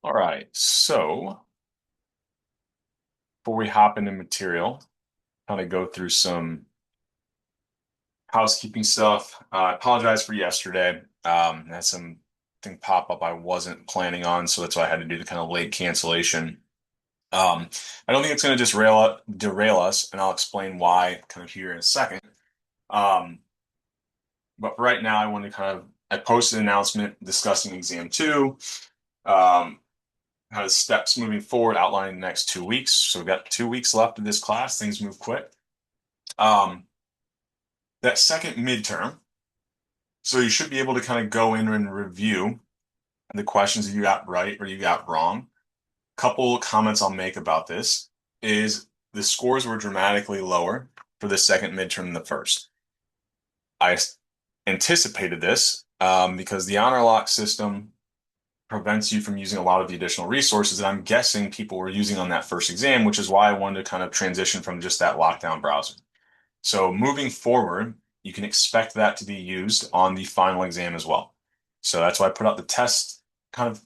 All right, so before we hop into material, kind of go through some housekeeping stuff. I apologize for yesterday. Had something pop up I wasn't planning on, so that's why I had to do the kind of late cancellation. Um, I don't think it's going to just derail us, and I'll explain why kind of here in a second. Um, but for right now, I posted an announcement discussing exam two. Um, kind of steps moving forward, outlining the next 2 weeks. So we've got 2 weeks left of this class. Things move quick. Um, that second midterm, so you should be able to kind of go in and review the questions that you got right or you got wrong. Couple comments I'll make about this is the scores were dramatically lower for the second midterm than the first. I anticipated this because the honor lock system prevents you from using a lot of the additional resources that I'm guessing people were using on that first exam, which is why I wanted to kind of transition from just that lockdown browser. So moving forward, you can expect that to be used on the final exam as well. So that's why I put out the test kind of,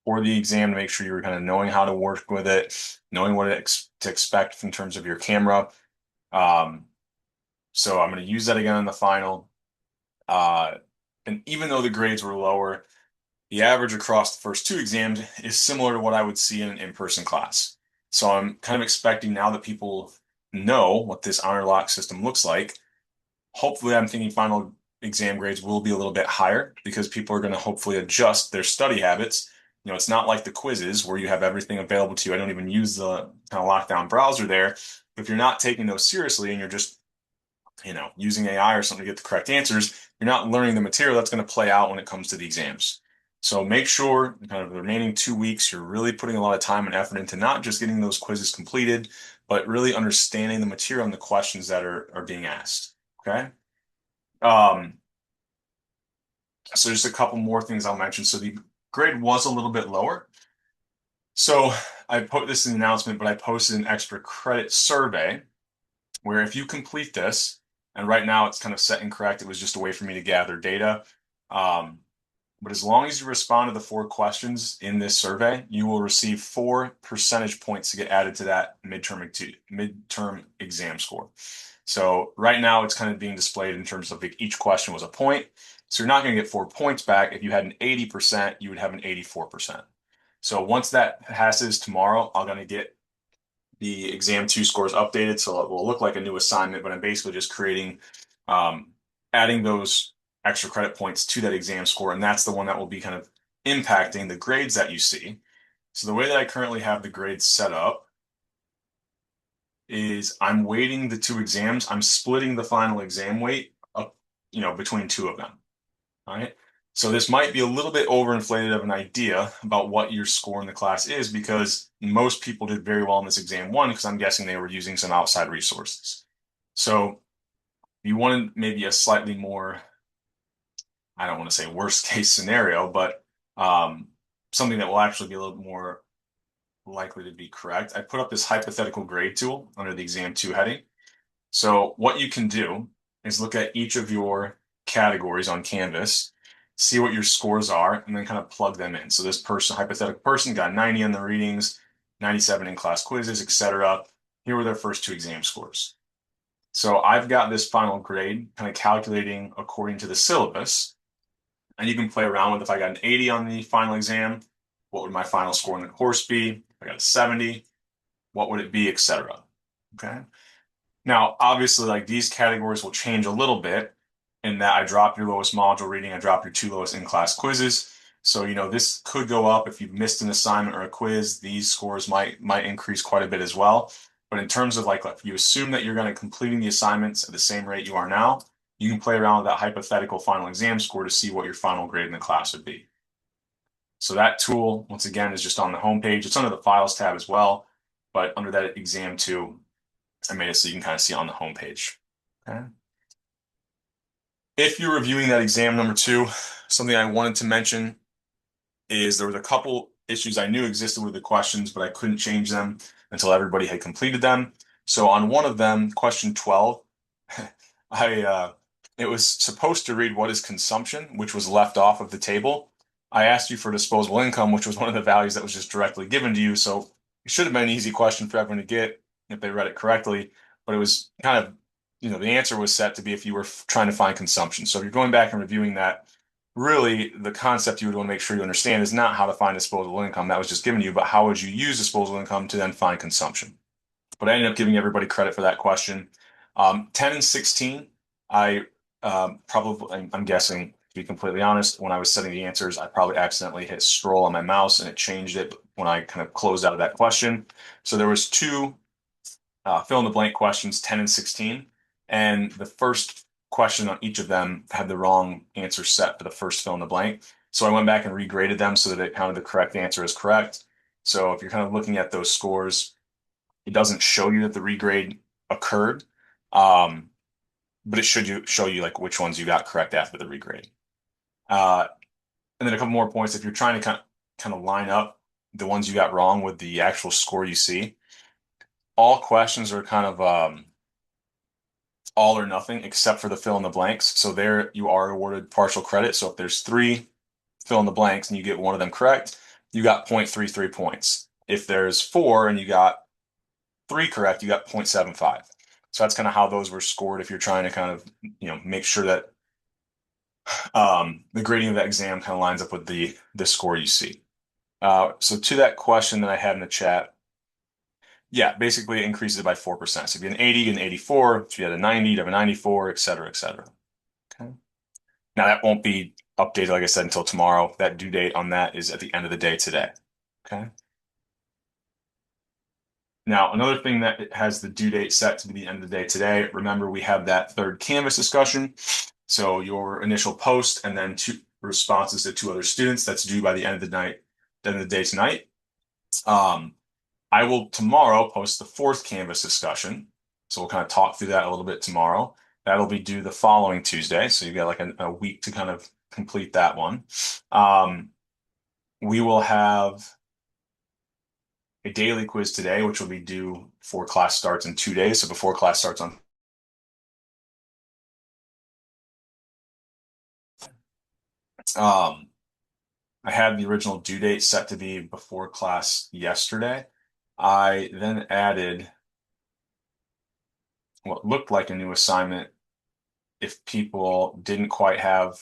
for the exam to make sure you're kind of knowing how to work with it, knowing what to expect in terms of your camera. Um, so I'm going to use that again in the final. Uh, and even though the grades were lower, the average across the first two exams is similar to what I would see in an in-person class. So I'm kind of expecting now that people know what this honor lock system looks like. Hopefully, I'm thinking final exam grades will be a little bit higher because people are going to hopefully adjust their study habits. It's not like the quizzes where you have everything available to you. I don't even use the kind of lockdown browser there. But if you're not taking those seriously and you're just, using AI or something to get the correct answers, you're not learning the material that's going to play out when it comes to the exams. So make sure kind of the remaining 2 weeks, you're really putting a lot of time and effort into not just getting those quizzes completed, but really understanding the material and the questions that are being asked. Okay. Um, so just a couple more things I'll mention. So the grade was a little bit lower. So I put this in the announcement, but I posted an extra credit survey where if you complete this, and right now it's kind of set incorrect, it was just a way for me to gather data. Um, but as long as you respond to the four questions in this survey, you will receive 4 percentage points to get added to that midterm exam score. So right now it's kind of being displayed in terms of each question was a point. So you're not going to get 4 points back. If you had an 80%, you would have an 84%. So once that passes tomorrow, I'm going to get the exam two scores updated. So it will look like a new assignment, but I'm basically just um, adding those extra credit points to that exam score. And that's the one that will be kind of impacting the grades that you see. So the way that I currently have the grades set up is I'm weighting the two exams. I'm splitting the final exam weight up, between two of them. All right. So this might be a little bit overinflated of an idea about what your score in the class is because most people did very well in this exam one because I'm guessing they were using some outside resources. So you wanted maybe a slightly more, I don't want to say worst case scenario, but um, something that will actually be a little more likely to be correct. I put up this hypothetical grade tool under the exam two heading. So what you can do is look at each of your categories on Canvas, see what your scores are, and then kind of plug them in. So this person, hypothetical person, got 90 on the readings, 97 in class quizzes, etc. Here were their first two exam scores. So I've got this final grade kind of calculating according to the syllabus, and you can play around with if I got an 80 on the final exam, what would my final score in the course be? If I got a 70, what would it be, etc. Okay. Now, obviously, like these categories will change a little bit in that I drop your lowest module reading, I drop your two lowest in-class quizzes. So, this could go up if you've missed an assignment or a quiz. These scores might increase quite a bit as well. But in terms of like if you assume that you're going to completing the assignments at the same rate you are now, you can play around with that hypothetical final exam score to see what your final grade in the class would be. So that tool, once again, is just on the homepage. It's under the Files tab as well, but under that exam two, I made it so you can kind of see it on the homepage. Okay. If you're reviewing that exam number two, something I wanted to mention is there was a couple issues I knew existed with the questions, but I couldn't change them until everybody had completed them. So on one of them, question 12, I it was supposed to read what is consumption, which was left off of the table. I asked you for disposable income, which was one of the values that was just directly given to you. So it should have been an easy question for everyone to get if they read it correctly. But it was kind of, the answer was set to be if you were trying to find consumption. So if you're going back and reviewing that, really the concept you would want to make sure you understand is not how to find disposable income. That was just given to you, but how would you use disposable income to then find consumption? But I ended up giving everybody credit for that question. 10 and 16, I probably, I'm guessing, to be completely honest, when I was setting the answers, I probably accidentally hit scroll on my mouse and it changed it when I kind of closed out of that question. So there was two fill in the blank questions, 10 and 16, and the first question on each of them had the wrong answer set for the first fill in the blank. So I went back and regraded them so that it counted the correct answer as correct. So if you're kind of looking at those scores, it doesn't show you that the regrade occurred, um, but it should show you like which ones you got correct after the regrade. Uh, and then a couple more points. If you're trying to kind of line up the ones you got wrong with the actual score you see, all questions are kind of all or nothing except for the fill in the blanks. So there you are awarded partial credit. So if there's three fill in the blanks and you get one of them correct, you got 0.33 points. If there's four and you got three correct, you got 0.75. So that's kind of how those were scored if you're trying to kind of, make sure that the grading of that exam kind of lines up with the score you see. So to that question that I had in the chat, yeah, basically it increases it by 4%. So if you had an 80, you get an 84. If you had a 90, you have a 94, et cetera, et cetera. Okay. Now that won't be updated, like I said, until tomorrow. That due date on that is at the end of the day today. Okay. Now, another thing that has the due date set to be the end of the day today, remember we have that third Canvas discussion. So your initial post and then two responses to two other students, that's due by the end of the night, the end of the day tonight. I will tomorrow post the fourth Canvas discussion. So we'll kind of talk through that a little bit tomorrow. That'll be due the following Tuesday. So you've got like a week to kind of complete that one. We will have a daily quiz today, which will be due before class starts in 2 days. So before class starts on I had the original due date set to be before class yesterday. I then added what looked like a new assignment if people didn't quite have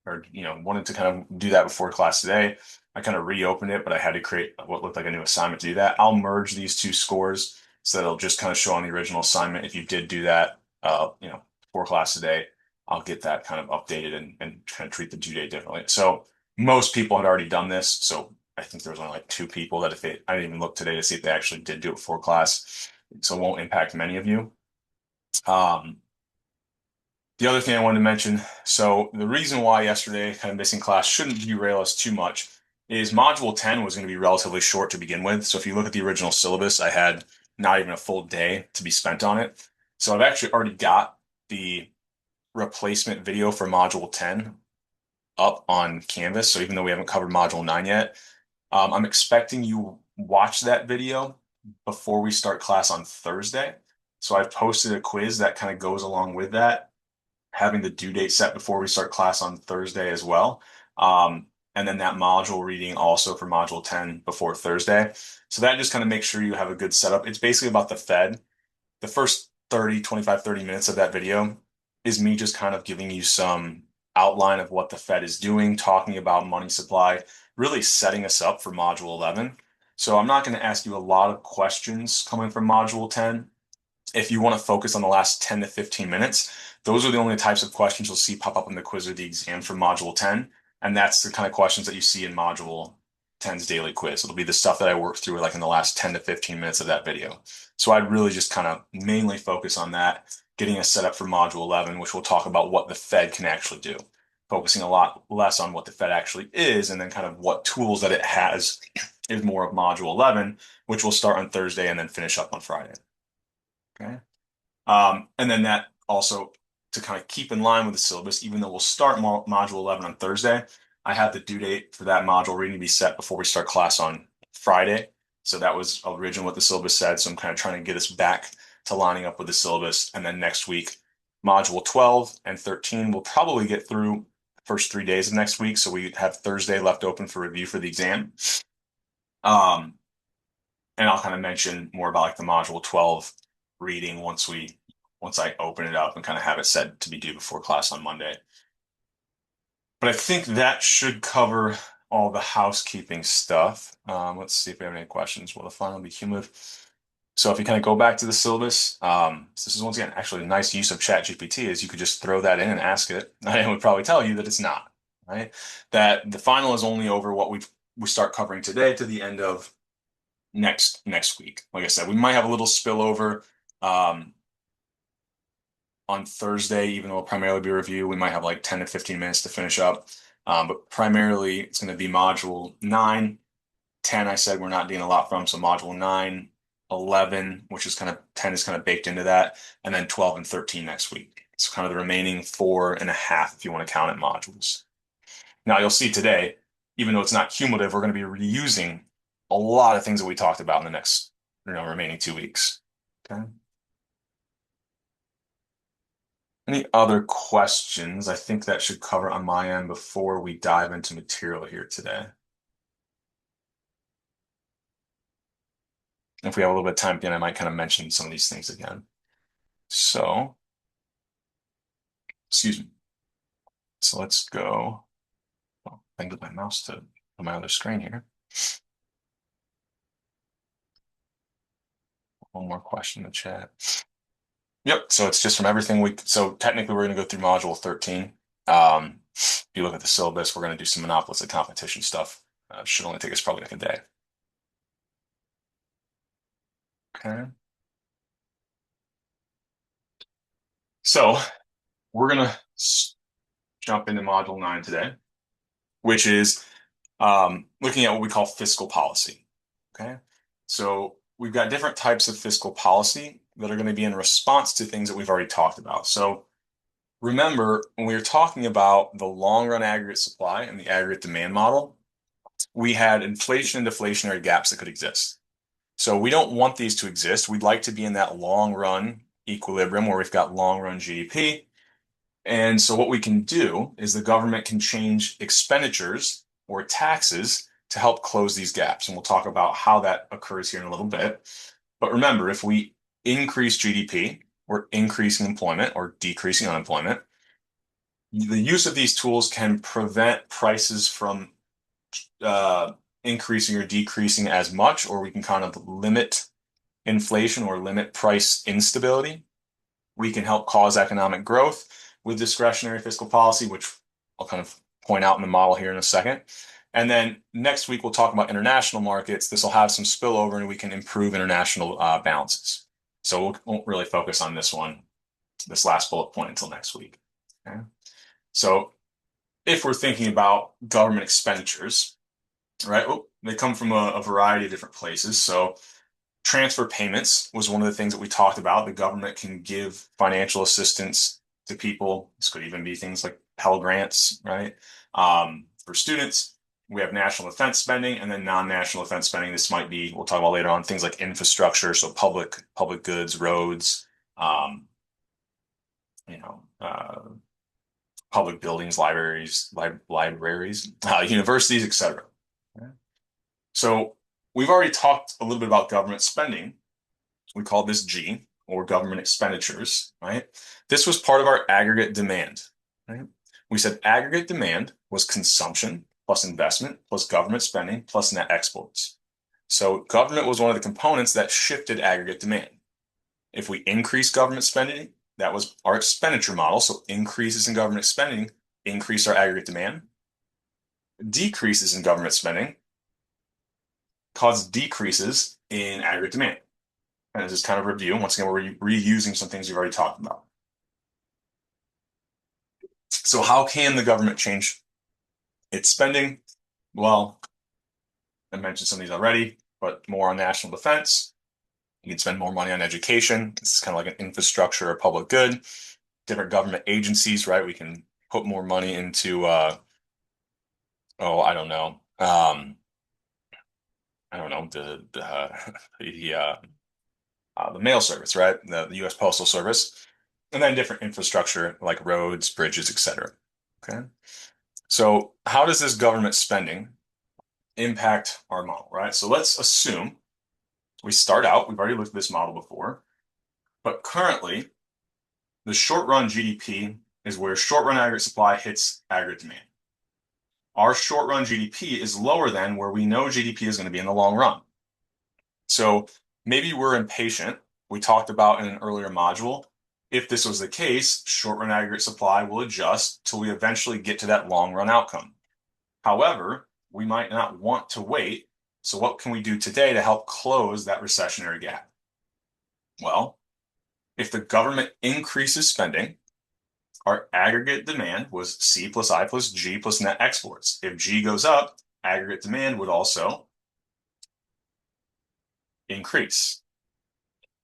or wanted to kind of do that before class today. I kind of reopened it, but I had to create what looked like a new assignment to do that. I'll merge these two scores so that it'll just kind of show on the original assignment. If you did do that, before class today, I'll get that kind of updated and kind of treat the due date differently. So most people had already done this. So I think there was only like two people that I didn't even look today to see if they actually did do it before class. So it won't impact many of you. The other thing I wanted to mention, so the reason why yesterday kind of missing class shouldn't derail us too much is module 10 was going to be relatively short to begin with. So if you look at the original syllabus, I had not even a full day to be spent on it. So I've actually already got the replacement video for module 10 up on Canvas. So even though we haven't covered module 9 yet, I'm expecting you watch that video before we start class on Thursday. So I've posted a quiz that kind of goes along with that, having the due date set before we start class on Thursday as well. And then that module reading also for module 10 before Thursday. So that just kind of makes sure you have a good setup. It's basically about the Fed. The first 25, 30 minutes of that video is me just kind of giving you some outline of what the Fed is doing, talking about money supply, really setting us up for module 11. So I'm not going to ask you a lot of questions coming from module 10. If you want to focus on the last 10 to 15 minutes, those are the only types of questions you'll see pop up in the quiz or the exam for module 10. And that's the kind of questions that you see in module 10's daily quiz. It'll be the stuff that I worked through like in the last 10 to 15 minutes of that video. So I'd really just kind of mainly focus on that, getting us set up for module 11, which will talk about what the Fed can actually do, focusing a lot less on what the Fed actually is, and then kind of what tools that it has is more of module 11, which will start on Thursday and then finish up on Friday. Okay. And then that also to kind of keep in line with the syllabus, even though we'll start module 11 on Thursday, I have the due date for that module reading to be set before we start class on Friday. So that was originally what the syllabus said. So I'm kind of trying to get us back to lining up with the syllabus. And then next week, module 12 and 13 we'll probably get through first 3 days of next week. So we have Thursday left open for review for the exam. Um, and I'll kind of mention more about like the module 12 reading once I open it up and kind of have it set to be due before class on Monday. But I think that should cover all the housekeeping stuff. Let's see if we have any questions. Will the final be cumulative? So if you kind of go back to the syllabus, so this is once again actually a nice use of ChatGPT is you could just throw that in and ask it, and it would probably tell you that it's not, right? That the final is only over what we start covering today to the end of next week. Like I said, we might have a little spillover on Thursday, even though it'll primarily be a review. We might have like 10 to 15 minutes to finish up. But primarily it's going to be module 9, 10, I said we're not doing a lot from. So module 9, 11, which is kind of 10 is kind of baked into that, and then 12 and 13 next week. So kind of the remaining 4.5, if you want to count it, modules. Now you'll see today, even though it's not cumulative, we're going to be reusing a lot of things that we talked about in the next, remaining 2 weeks. Okay. Any other questions? I think that should cover on my end before we dive into material here today. If we have a little bit of time again, I might kind of mention some of these things again. So, excuse me. So let's go. Well, I can get my mouse to my other screen here. One more question in the chat. Yep. So it's just from everything so technically we're going to go through module 13. If you look at the syllabus, we're going to do some monopolistic competition stuff. Should only take us probably like a day. Okay. So we're going to jump into module 9 today, which is looking at what we call fiscal policy. Okay. So we've got different types of fiscal policy that are going to be in response to things that we've already talked about. So remember, when we were talking about the long run aggregate supply and the aggregate demand model, we had inflation and deflationary gaps that could exist. So we don't want these to exist. We'd like to be in that long run equilibrium where we've got long run GDP. And so what we can do is the government can change expenditures or taxes to help close these gaps. And we'll talk about how that occurs here in a little bit. But remember, if we increase GDP, we're increasing employment or decreasing unemployment. The use of these tools can prevent prices from increasing or decreasing as much, or we can kind of limit inflation or limit price instability. We can help cause economic growth with discretionary fiscal policy, which I'll kind of point out in the model here in a second. And then next week, we'll talk about international markets. This will have some spillover and we can improve international balances. So we won't really focus on this last bullet point until next week. Okay? So if we're thinking about government expenditures, right, they come from a variety of different places. So transfer payments was one of the things that we talked about. The government can give financial assistance to people. This could even be things like Pell Grants, right? For students, we have national defense spending and then non-national defense spending. This might be, we'll talk about later on, things like infrastructure, so public goods, roads, you know, public buildings, libraries, universities, etc. Okay. So we've already talked a little bit about government spending. We call this G, or government expenditures, right? This was part of our aggregate demand, right? We said aggregate demand was consumption plus investment plus government spending plus net exports. So government was one of the components that shifted aggregate demand. If we increase government spending, that was our expenditure model. So increases in government spending increase our aggregate demand. Decreases in government spending cause decreases in aggregate demand. And this is kind of a review. Once again, we're reusing some things we've already talked about. So how can the government change its spending? Well, I mentioned some of these already, but more on national defense. You can spend more money on education. This is kind of like an infrastructure or public good. Different government agencies, right? We can put more money into, I don't know. I don't know, the mail service, right? The U.S. Postal Service. And then different infrastructure like roads, bridges, etc. Okay. So how does this government spending impact our model, right? So let's assume we start out, we've already looked at this model before, but currently the short run GDP is where short run aggregate supply hits aggregate demand. Our short run GDP is lower than where we know GDP is going to be in the long run. So maybe we're impatient. We talked about in an earlier module, if this was the case, short run aggregate supply will adjust till we eventually get to that long run outcome. However, we might not want to wait. So what can we do today to help close that recessionary gap? Well, if the government increases spending, our aggregate demand was C plus I plus G plus net exports. If G goes up, aggregate demand would also increase.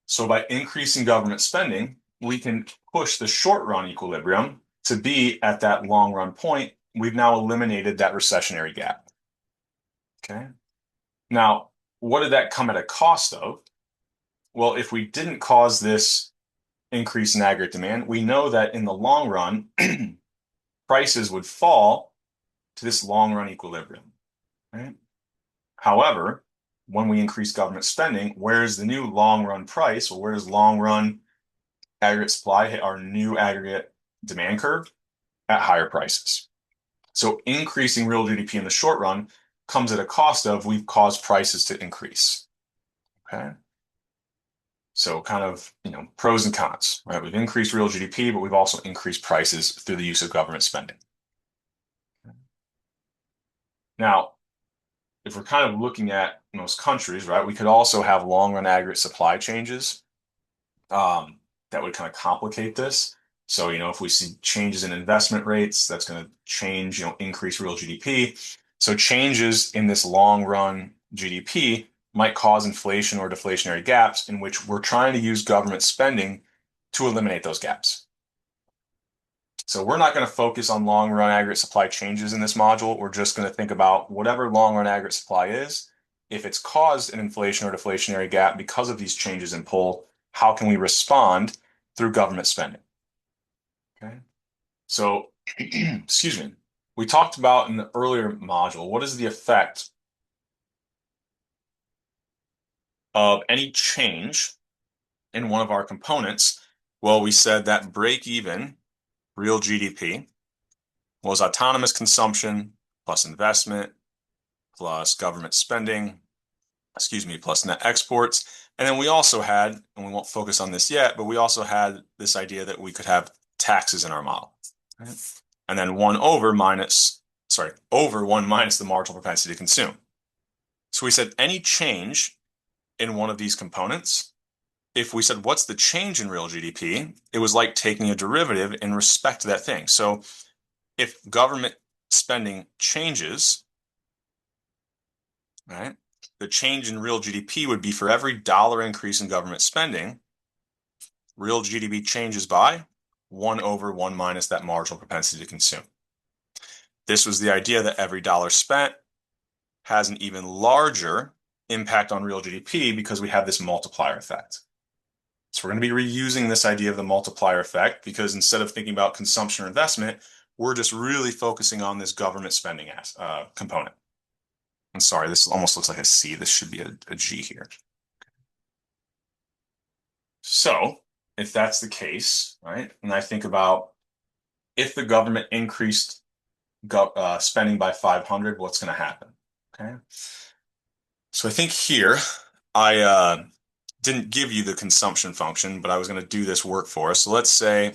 So by increasing government spending, we can push the short run equilibrium to be at that long run point. We've now eliminated that recessionary gap. Okay. Now, what did that come at a cost of? Well, if we didn't cause this increase in aggregate demand, we know that in the long run, prices would fall to this long run equilibrium. Right? However, when we increase government spending, where's the new long run price? Or where does long run aggregate supply hit our new aggregate demand curve? At higher prices. So increasing real GDP in the short run comes at a cost of we've caused prices to increase. Okay. So kind of, pros and cons, right? We've increased real GDP, but we've also increased prices through the use of government spending. Now, if we're kind of looking at most countries, right, we could also have long run aggregate supply changes that would kind of complicate this. So, if we see changes in investment rates, that's going to change, increase real GDP. So changes in this long run GDP might cause inflation or deflationary gaps in which we're trying to use government spending to eliminate those gaps. So we're not going to focus on long run aggregate supply changes in this module. We're just going to think about whatever long run aggregate supply is. If it's caused an inflation or deflationary gap because of these changes in pull, how can we respond through government spending? Okay. So, excuse me, we talked about in the earlier module, what is the effect of any change in one of our components? Well, we said that break even real GDP was autonomous consumption plus investment plus government spending, plus net exports. And then we also had, and we won't focus on this yet, but we also had this idea that we could have taxes in our model. Right? And then over 1 minus the marginal propensity to consume. So we said any change in one of these components, if we said, what's the change in real GDP? It was like taking a derivative in respect to that thing. So if government spending changes, right, the change in real GDP would be for every dollar increase in government spending, real GDP changes by 1 over 1 minus that marginal propensity to consume. This was the idea that every dollar spent has an even larger impact on real GDP because we have this multiplier effect. So we're going to be reusing this idea of the multiplier effect because instead of thinking about consumption or investment, we're just really focusing on this government spending component. I'm sorry, this almost looks like a C. This should be a G here. So if that's the case, right, and I think about if the government increased spending by 500, what's going to happen? Okay. So I think here I didn't give you the consumption function, but I was going to do this work for us. So let's say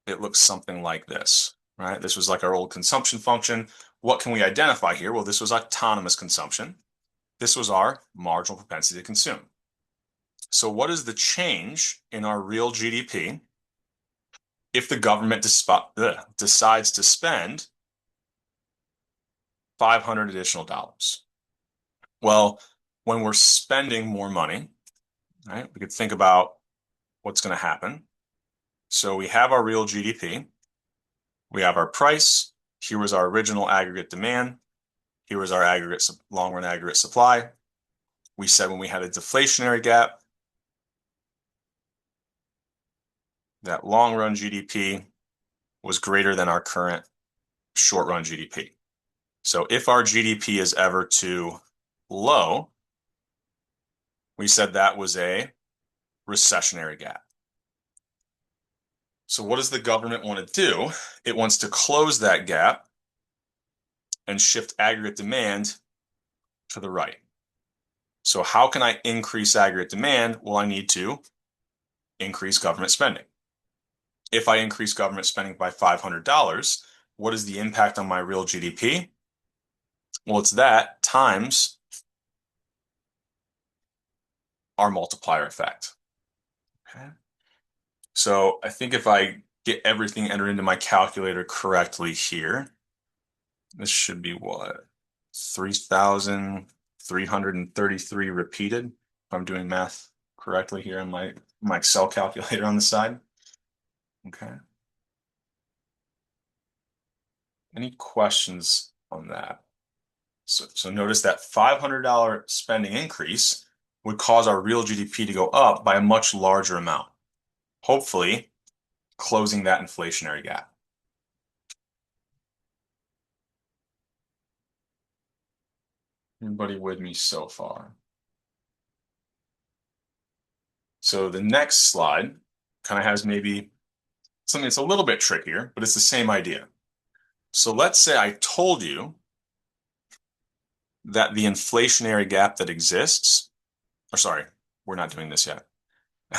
it looks something like this, right? This was like our old consumption function. What can we identify here? Well, this was autonomous consumption. This was our marginal propensity to consume. So what is the change in our real GDP if the government decides to spend 500 additional dollars? Well, when we're spending more money, right, we could think about what's going to happen. So we have our real GDP. We have our price. Here was our original aggregate demand. Here was our aggregate long-run aggregate supply. We said when we had a deflationary gap, that long-run GDP was greater than our current short run GDP. So if our GDP is ever too low, we said that was a recessionary gap. So what does the government want to do? It wants to close that gap and shift aggregate demand to the right. So how can I increase aggregate demand? Well, I need to increase government spending. If I increase government spending by $500, what is the impact on my real GDP? Well, it's that times our multiplier effect. Okay. So I think if I get everything entered into my calculator correctly here, this should be what? 3,333 repeated, if I'm doing math correctly here on my Excel calculator on the side. Okay. Any questions on that? So notice that $500 spending increase would cause our real GDP to go up by a much larger amount, hopefully closing that inflationary gap. Everybody with me so far? So the next slide kind of has maybe something that's a little bit trickier, but it's the same idea. So let's say I told you that the inflationary gap that exists, or sorry, we're not doing this yet.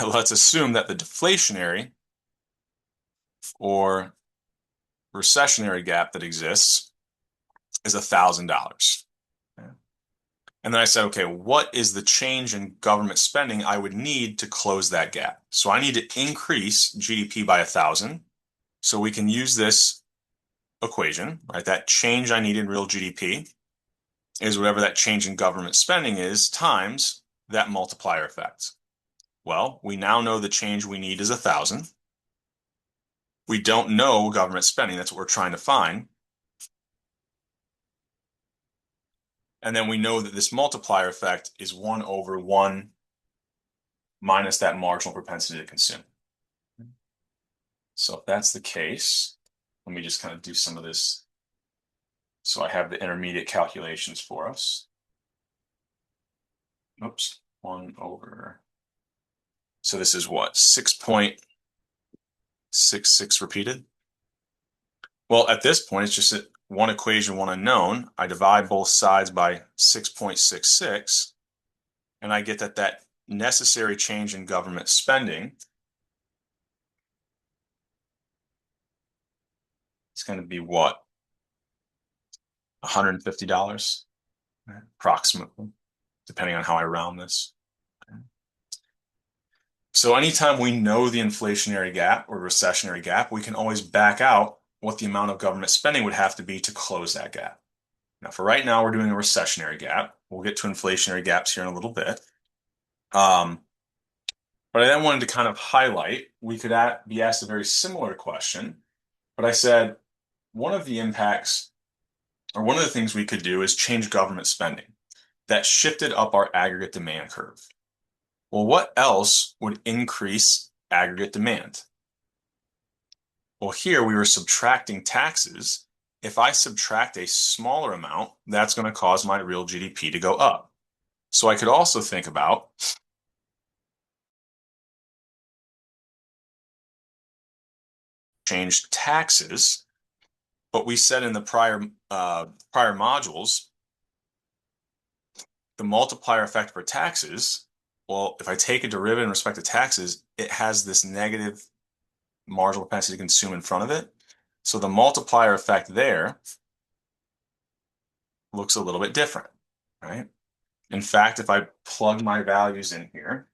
Let's assume that the deflationary or recessionary gap that exists is $1,000. And then I said, okay, what is the change in government spending I would need to close that gap? So I need to increase GDP by 1,000. So we can use this equation, right? That change I need in real GDP is whatever that change in government spending is times that multiplier effect. Well, we now know the change we need is 1,000. We don't know government spending. That's what we're trying to find. And then we know that this multiplier effect is 1 over 1 minus that marginal propensity to consume. So if that's the case, let me just kind of do some of this. So I have the intermediate calculations for us. Oops, 1 over. So this is what? 6.66 repeated? Well, at this point, it's just one equation, one unknown. I divide both sides by 6.66, and I get that necessary change in government spending is going to be what? $150 approximately, depending on how I round this. So anytime we know the inflationary gap or recessionary gap, we can always back out what the amount of government spending would have to be to close that gap. Now, for right now, we're doing a recessionary gap. We'll get to inflationary gaps here in a little bit. But I then wanted to kind of highlight, we could be asked a very similar question, but I said one of the impacts or one of the things we could do is change government spending. That shifted up our aggregate demand curve. Well, what else would increase aggregate demand? Well, here we were subtracting taxes. If I subtract a smaller amount, that's going to cause my real GDP to go up. So I could also think about change taxes, but we said in the prior modules, the multiplier effect for taxes, well, if I take a derivative in respect to taxes, it has this negative marginal propensity to consume in front of it. So the multiplier effect there looks a little bit different, right? In fact, if I plug my values in here,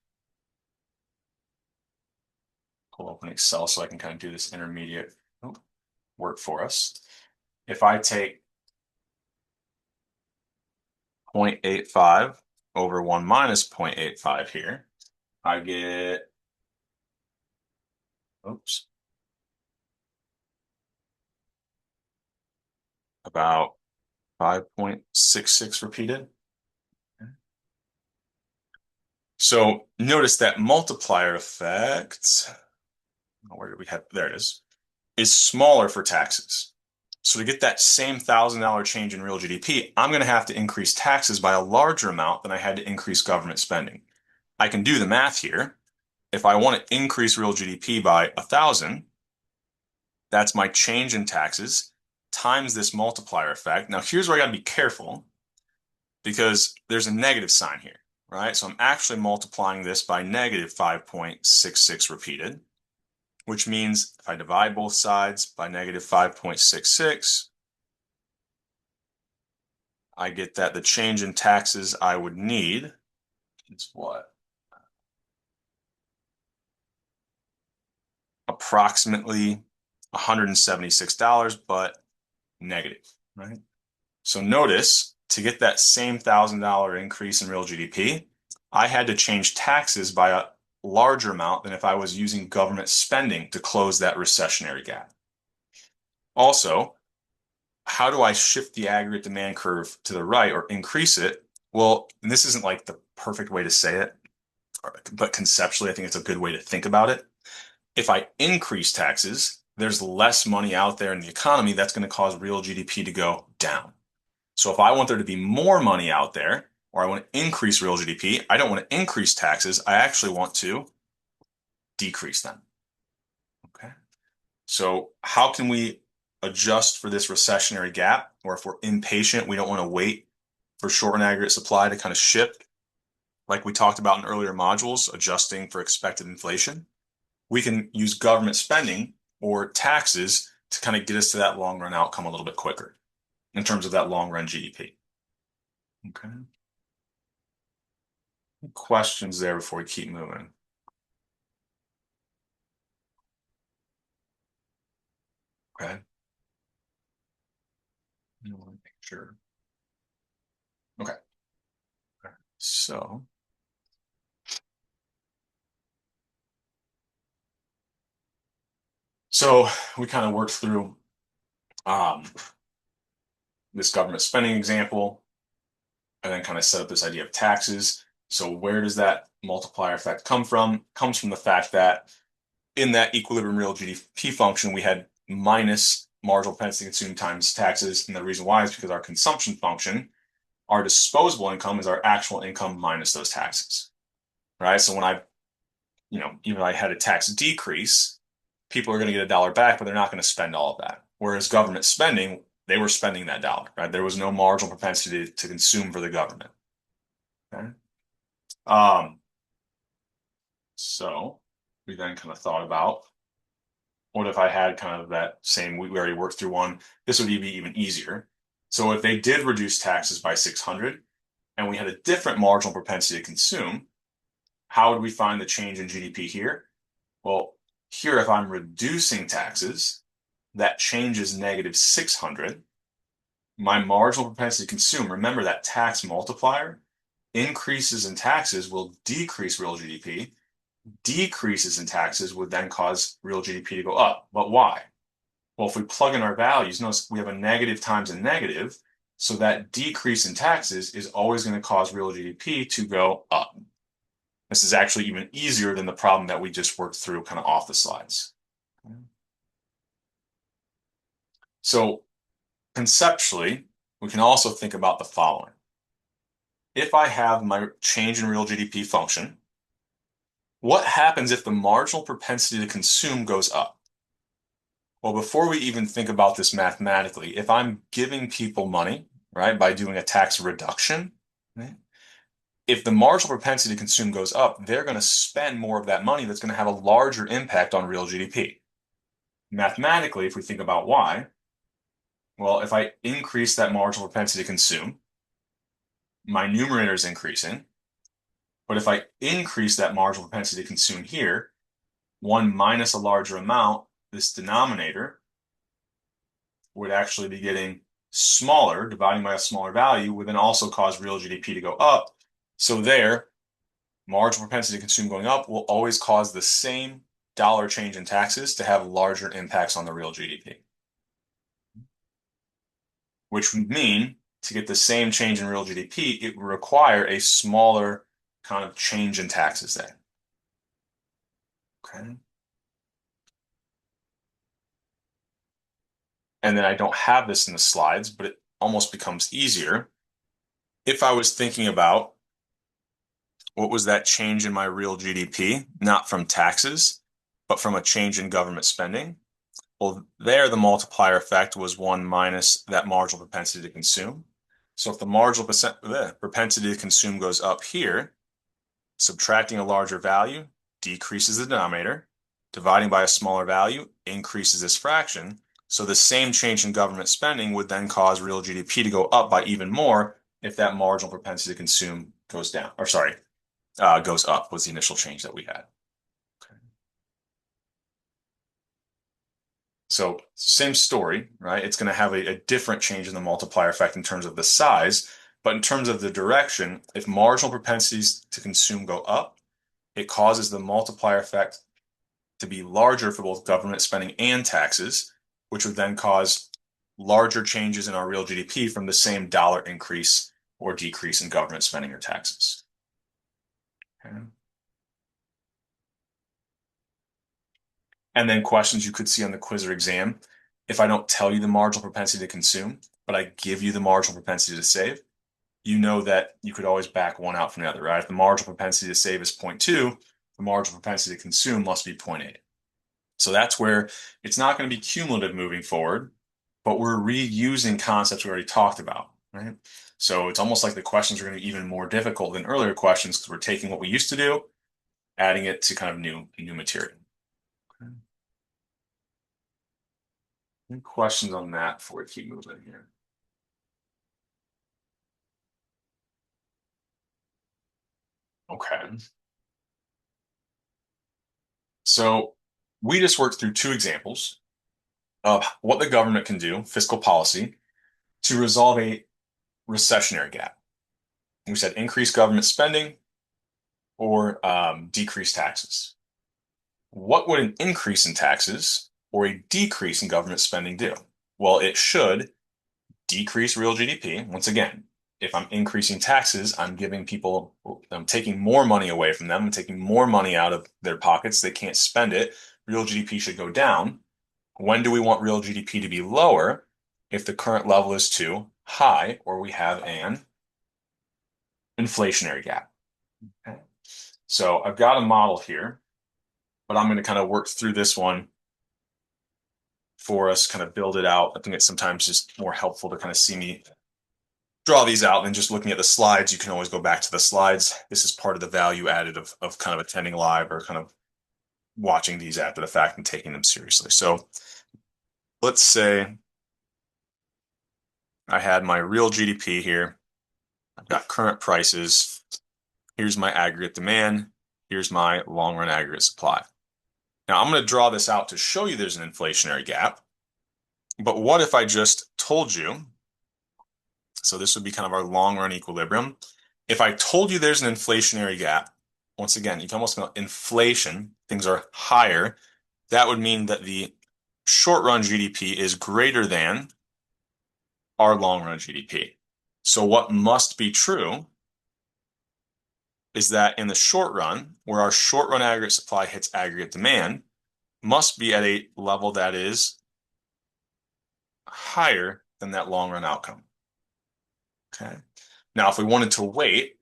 pull open Excel so I can kind of do this intermediate work for us. If I take 0.85 over 1 minus 0.85 here, I get, oops, about 5.66 repeated. So notice that multiplier effect, where do we have, there it is smaller for taxes. So to get that same $1,000 change in real GDP, I'm going to have to increase taxes by a larger amount than I had to increase government spending. I can do the math here. If I want to increase real GDP by 1,000, that's my change in taxes times this multiplier effect. Now, here's where I got to be careful because there's a negative sign here, right? So I'm actually multiplying this by negative 5.66 repeated, which means if I divide both sides by negative 5.66, I get that the change in taxes I would need is what? Approximately $176, but negative, right? So notice to get that same $1,000 increase in real GDP, I had to change taxes by a larger amount than if I was using government spending to close that recessionary gap. Also, how do I shift the aggregate demand curve to the right or increase it? Well, and this isn't like the perfect way to say it, but conceptually, I think it's a good way to think about it. If I increase taxes, there's less money out there in the economy that's going to cause real GDP to go down. So if I want there to be more money out there, or I want to increase real GDP, I don't want to increase taxes. I actually want to decrease them. Okay. So how can we adjust for this recessionary gap? Or if we're impatient, we don't want to wait for short and aggregate supply to kind of shift, like we talked about in earlier modules, adjusting for expected inflation. We can use government spending or taxes to kind of get us to that long run outcome a little bit quicker in terms of that long run GDP. Okay. Questions there before we keep moving? Okay. I want to make sure. Okay. Okay. So we kind of worked through um, this government spending example and then kind of set up this idea of taxes. So where does that multiplier effect come from? It comes from the fact that in that equilibrium real GDP function, we had minus marginal propensity to consume times taxes. And the reason why is because our consumption function, our disposable income is our actual income minus those taxes, right? So when even if I had a tax decrease, people are going to get $1 back, but they're not going to spend all of that. Whereas government spending, they were spending that dollar, right? There was no marginal propensity to consume for the government. Okay. Um, so we then kind of thought about what if I had kind of that same, we already worked through one, this would be even easier. So if they did reduce taxes by 600 and we had a different marginal propensity to consume, how would we find the change in GDP here? Well, here, if I'm reducing taxes, that change is negative 600. My marginal propensity to consume, remember that tax multiplier, increases in taxes will decrease real GDP. Decreases in taxes would then cause real GDP to go up. But why? Well, if we plug in our values, notice we have a negative times a negative. So that decrease in taxes is always going to cause real GDP to go up. This is actually even easier than the problem that we just worked through kind of off the slides. So conceptually, we can also think about the following. If I have my change in real GDP function, what happens if the marginal propensity to consume goes up? Well, before we even think about this mathematically, if I'm giving people money, right, by doing a tax reduction, right, if the marginal propensity to consume goes up, they're going to spend more of that money that's going to have a larger impact on real GDP. Mathematically, if we think about why, well, if I increase that marginal propensity to consume, my numerator is increasing. But if I increase that marginal propensity to consume here, one minus a larger amount, this denominator would actually be getting smaller, dividing by a smaller value, would then also cause real GDP to go up. So there, marginal propensity to consume going up will always cause the same dollar change in taxes to have larger impacts on the real GDP. Which would mean to get the same change in real GDP, it would require a smaller kind of change in taxes there. Okay. And then I don't have this in the slides, but it almost becomes easier if I was thinking about what was that change in my real GDP, not from taxes, but from a change in government spending. Well, there the multiplier effect was 1 minus that marginal propensity to consume. So if the propensity to consume goes up here, subtracting a larger value decreases the denominator. Dividing by a smaller value increases this fraction. So the same change in government spending would then cause real GDP to go up by even more if that marginal propensity to consume goes down, or sorry, goes up was the initial change that we had. So same story, right? It's going to have a different change in the multiplier effect in terms of the size, but in terms of the direction, if marginal propensities to consume go up, it causes the multiplier effect to be larger for both government spending and taxes, which would then cause larger changes in our real GDP from the same dollar increase or decrease in government spending or taxes. Okay. And then questions you could see on the quiz or exam. If I don't tell you the marginal propensity to consume, but I give you the marginal propensity to save, you know that you could always back one out from the other, right? If the marginal propensity to save is 0.2, the marginal propensity to consume must be 0.8. So that's where it's not going to be cumulative moving forward, but we're reusing concepts we already talked about, right? So it's almost like the questions are going to be even more difficult than earlier questions because we're taking what we used to do, adding it to kind of new material. Okay. Any questions on that before we keep moving here? Okay. So we just worked through two examples of what the government can do, fiscal policy, to resolve a recessionary gap. We said increase government spending or decrease taxes. What would an increase in taxes or a decrease in government spending do? Well, it should decrease real GDP. Once again, if I'm increasing taxes, I'm taking more money away from them. I'm taking more money out of their pockets. They can't spend it. Real GDP should go down. When do we want real GDP to be lower? If the current level is too high or we have an inflationary gap. Okay. So I've got a model here, but I'm going to kind of work through this one for us, kind of build it out. I think it's sometimes just more helpful to kind of see me draw these out than just looking at the slides. You can always go back to the slides. This is part of the value added of kind of attending live or kind of watching these after the fact and taking them seriously. So let's say I had my real GDP here. I've got current prices. Here's my aggregate demand. Here's my long run aggregate supply. Now I'm going to draw this out to show you there's an inflationary gap. But what if I just told you, so this would be kind of our long run equilibrium. If I told you there's an inflationary gap, once again, you can almost know inflation, things are higher. That would mean that the short run GDP is greater than our long run GDP. So what must be true is that in the short run, where our short run aggregate supply hits aggregate demand, must be at a level that is higher than that long run outcome. Okay. Now, if we wanted to wait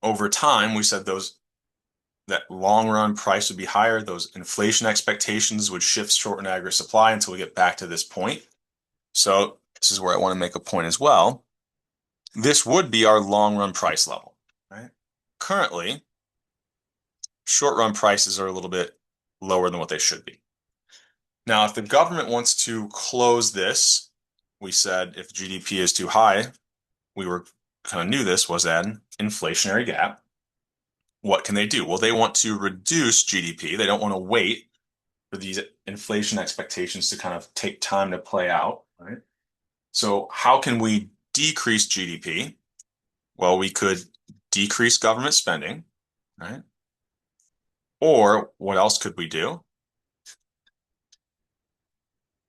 over time, we said that long run price would be higher. Those inflation expectations would shift short run aggregate supply until we get back to this point. So this is where I want to make a point as well. This would be our long run price level, right? Currently, short run prices are a little bit lower than what they should be. Now, if the government wants to close this, we said if GDP is too high, we were kind of knew this was an inflationary gap. What can they do? Well, they want to reduce GDP. They don't want to wait for these inflation expectations to kind of take time to play out, right? So how can we decrease GDP? Well, we could decrease government spending, right? Or what else could we do?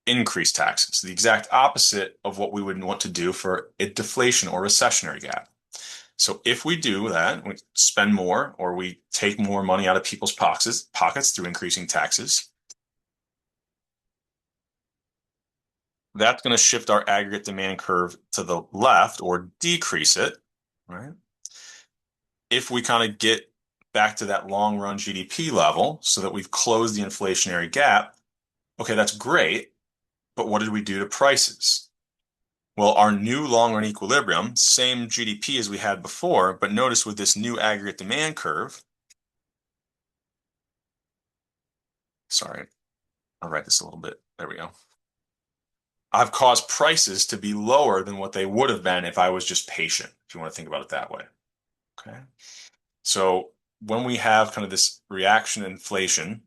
Increase taxes, the exact opposite of what we would want to do for a deflation or recessionary gap. So if we do that, we spend more or we take more money out of people's pockets through increasing taxes, That's going to shift our aggregate demand curve to the left or decrease it, right? If we kind of get back to that long run GDP level so that we've closed the inflationary gap, okay, that's great. But what did we do to prices? Well, our new long run equilibrium, same GDP as we had before, but notice with this new aggregate demand curve, sorry, I'll write this a little bit. There we go. I've caused prices to be lower than what they would have been if I was just patient, if you want to think about it that way. Okay. So when we have kind of this reaction inflation,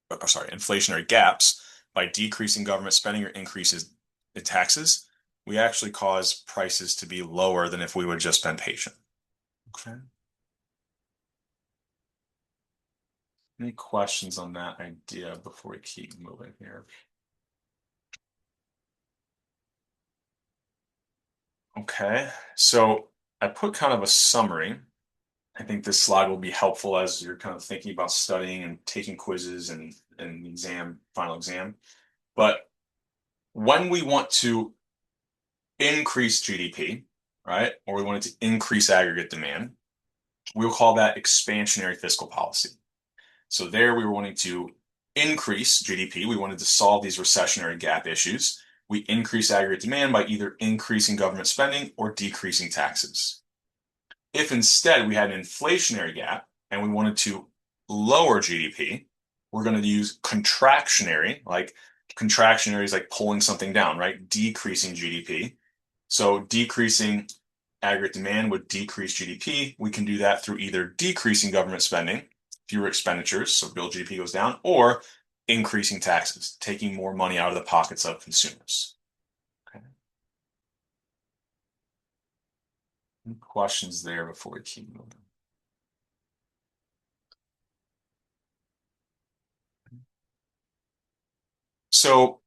or sorry, inflationary gaps by decreasing government spending or increases in taxes, we actually cause prices to be lower than if we would have just been patient. Okay. Any questions on that idea before we keep moving here? Okay, so I put kind of a summary. I think this slide will be helpful as you're kind of thinking about studying and taking quizzes and final exam. But when we want to increase GDP, right, or we wanted to increase aggregate demand, we'll call that expansionary fiscal policy. So there we were wanting to increase GDP. We wanted to solve these recessionary gap issues. We increase aggregate demand by either increasing government spending or decreasing taxes. If instead we had an inflationary gap and we wanted to lower GDP, we're going to use contractionary, like contractionary is like pulling something down, right? Decreasing GDP. So decreasing aggregate demand would decrease GDP. We can do that through either decreasing government spending, fewer expenditures, so real GDP goes down, or increasing taxes, taking more money out of the pockets of consumers. Okay. Any questions there before we keep moving? So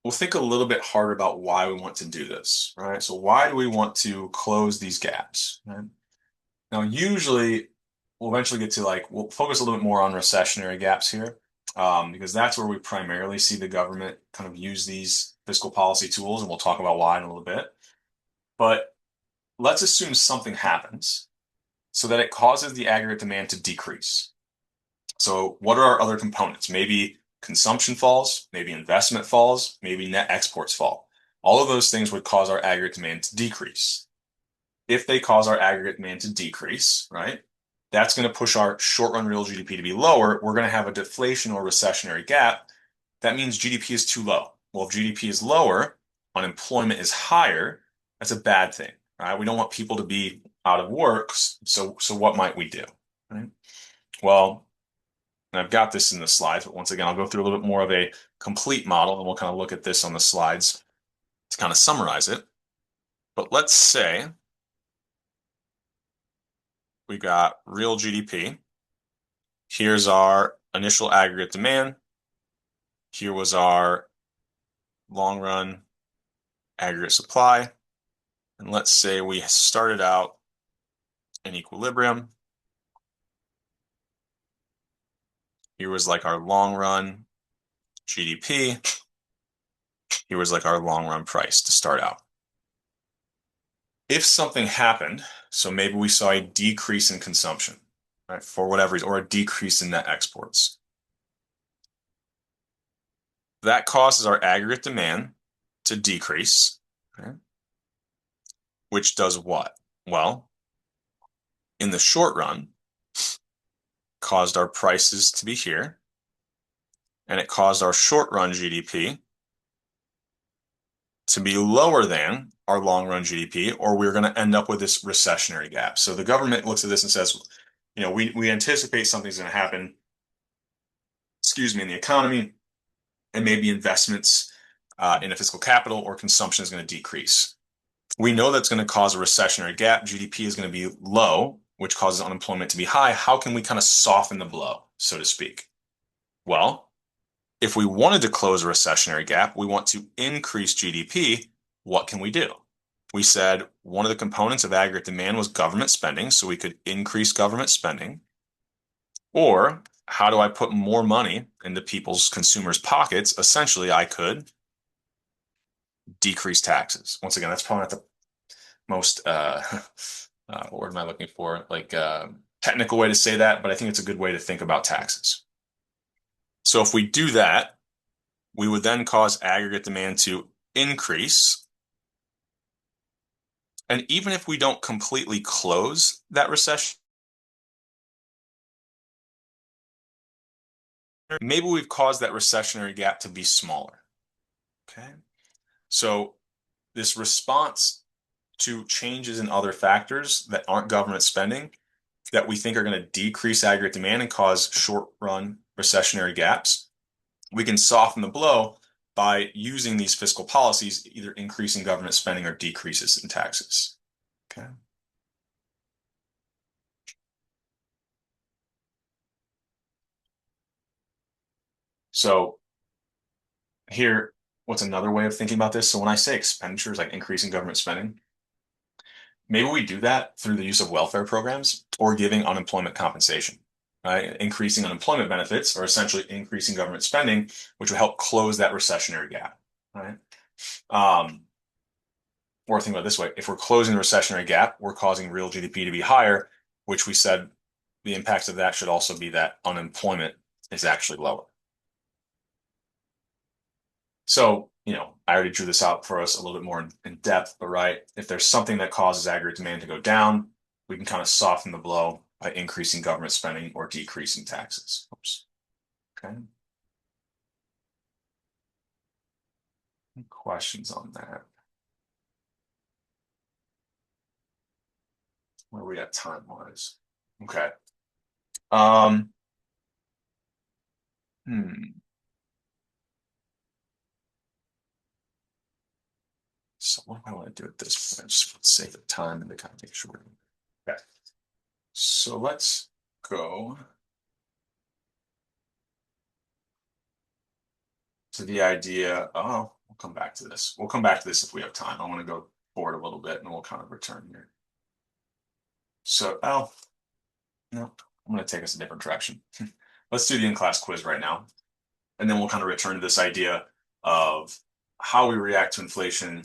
we'll think a little bit harder about why we want to do this, right? So why do we want to close these gaps, right? Now, usually we'll eventually get to like, we'll focus a little bit more on recessionary gaps here, because that's where we primarily see the government kind of use these fiscal policy tools, and we'll talk about why in a little bit. But let's assume something happens so that it causes the aggregate demand to decrease. So what are our other components? Maybe consumption falls, maybe investment falls, maybe net exports fall. All of those things would cause our aggregate demand to decrease. If they cause our aggregate demand to decrease, right, that's going to push our short run real GDP to be lower. We're going to have a deflation or recessionary gap. That means GDP is too low. Well, if GDP is lower, unemployment is higher. That's a bad thing, right? We don't want people to be out of work. So what might we do? Right? Well, and I've got this in the slides, but once again, I'll go through a little bit more of a complete model, and we'll kind of look at this on the slides to kind of summarize it. But let's say we've got real GDP. Here's our initial aggregate demand. Here was our long run aggregate supply. And let's say we started out in equilibrium. Here was like our long run GDP. Here was like our long run price to start out. If something happened, so maybe we saw a decrease in consumption, right, for whatever reason, or a decrease in net exports, that causes our aggregate demand to decrease, okay, which does what? Well, in the short run, caused our prices to be here, and it caused our short run GDP to be lower than our long run GDP, or we're going to end up with this recessionary gap. So the government looks at this and says, we anticipate something's going to happen, in the economy, and maybe investments in a fiscal capital or consumption is going to decrease. We know that's going to cause a recessionary gap. GDP is going to be low, which causes unemployment to be high. How can we kind of soften the blow, so to speak? Well, if we wanted to close a recessionary gap, we want to increase GDP. What can we do? We said one of the components of aggregate demand was government spending, so we could increase government spending. Or how do I put more money into people's consumers' pockets? Essentially, I could decrease taxes. Once again, that's probably not the most what word am I looking for? Like technical way to say that, but I think it's a good way to think about taxes. So if we do that, we would then cause aggregate demand to increase. And even if we don't completely close that recession, maybe we've caused that recessionary gap to be smaller. Okay. So this response to changes in other factors that aren't government spending that we think are going to decrease aggregate demand and cause short run recessionary gaps, we can soften the blow by using these fiscal policies, either increasing government spending or decreases in taxes. Okay. So here, what's another way of thinking about this? So when I say expenditures, like increasing government spending, maybe we do that through the use of welfare programs or giving unemployment compensation. Right? Increasing unemployment benefits are essentially increasing government spending, which will help close that recessionary gap. Right? Um, or think about it this way: if we're closing the recessionary gap, we're causing real GDP to be higher, which we said the impacts of that should also be that unemployment is actually lower. So, I already drew this out for us a little bit more in depth, but right, if there's something that causes aggregate demand to go down, we can kind of soften the blow by increasing government spending or decreasing taxes. Oops. Okay. Any questions on that? Where are we at time-wise? Okay. Um, hmm. So what do I want to do at this point? Just for the sake of time and to kind of make sure. Okay. So let's go to the idea. Oh, we'll come back to this. We'll come back to this if we have time. I want to go forward a little bit and we'll kind of return here. So, oh, no, I'm going to take us a different direction. Let's do the in-class quiz right now. And then we'll kind of return to this idea of how we react to inflation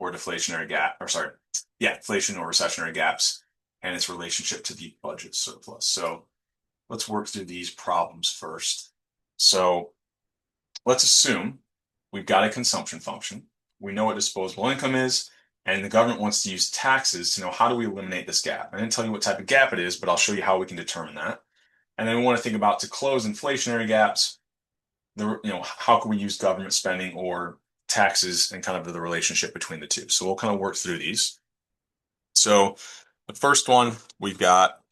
or deflationary gap, or sorry, yeah, inflation or recessionary gaps and its relationship to the budget surplus. So let's work through these problems first. So let's assume we've got a consumption function. We know what disposable income is, and the government wants to use taxes to know how do we eliminate this gap. I didn't tell you what type of gap it is, but I'll show you how we can determine that. And then we want to think about to close inflationary gaps, how can we use government spending or taxes and kind of the relationship between the two. So we'll kind of work through these. So the first one, we've got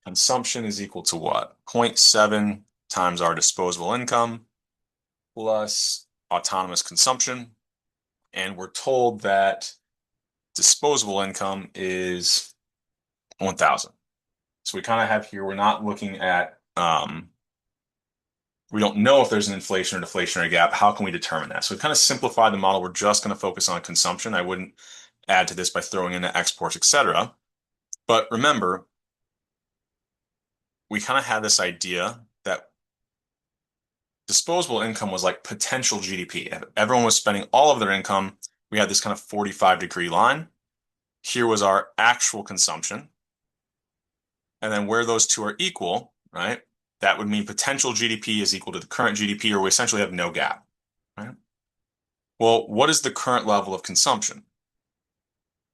consumption is equal to what? 0.7 times our disposable income plus autonomous consumption. And we're told that disposable income is 1,000. So we kind of have here, we're not looking at, we don't know if there's an inflation or deflationary gap. How can we determine that? So we kind of simplified the model. We're just going to focus on consumption. I wouldn't add to this by throwing in the exports, etc. But remember, we kind of had this idea that disposable income was like potential GDP. If everyone was spending all of their income, we had this kind of 45-degree line. Here was our actual consumption. And then where those two are equal, right? That would mean potential GDP is equal to the current GDP, or we essentially have no gap, right? Well, what is the current level of consumption?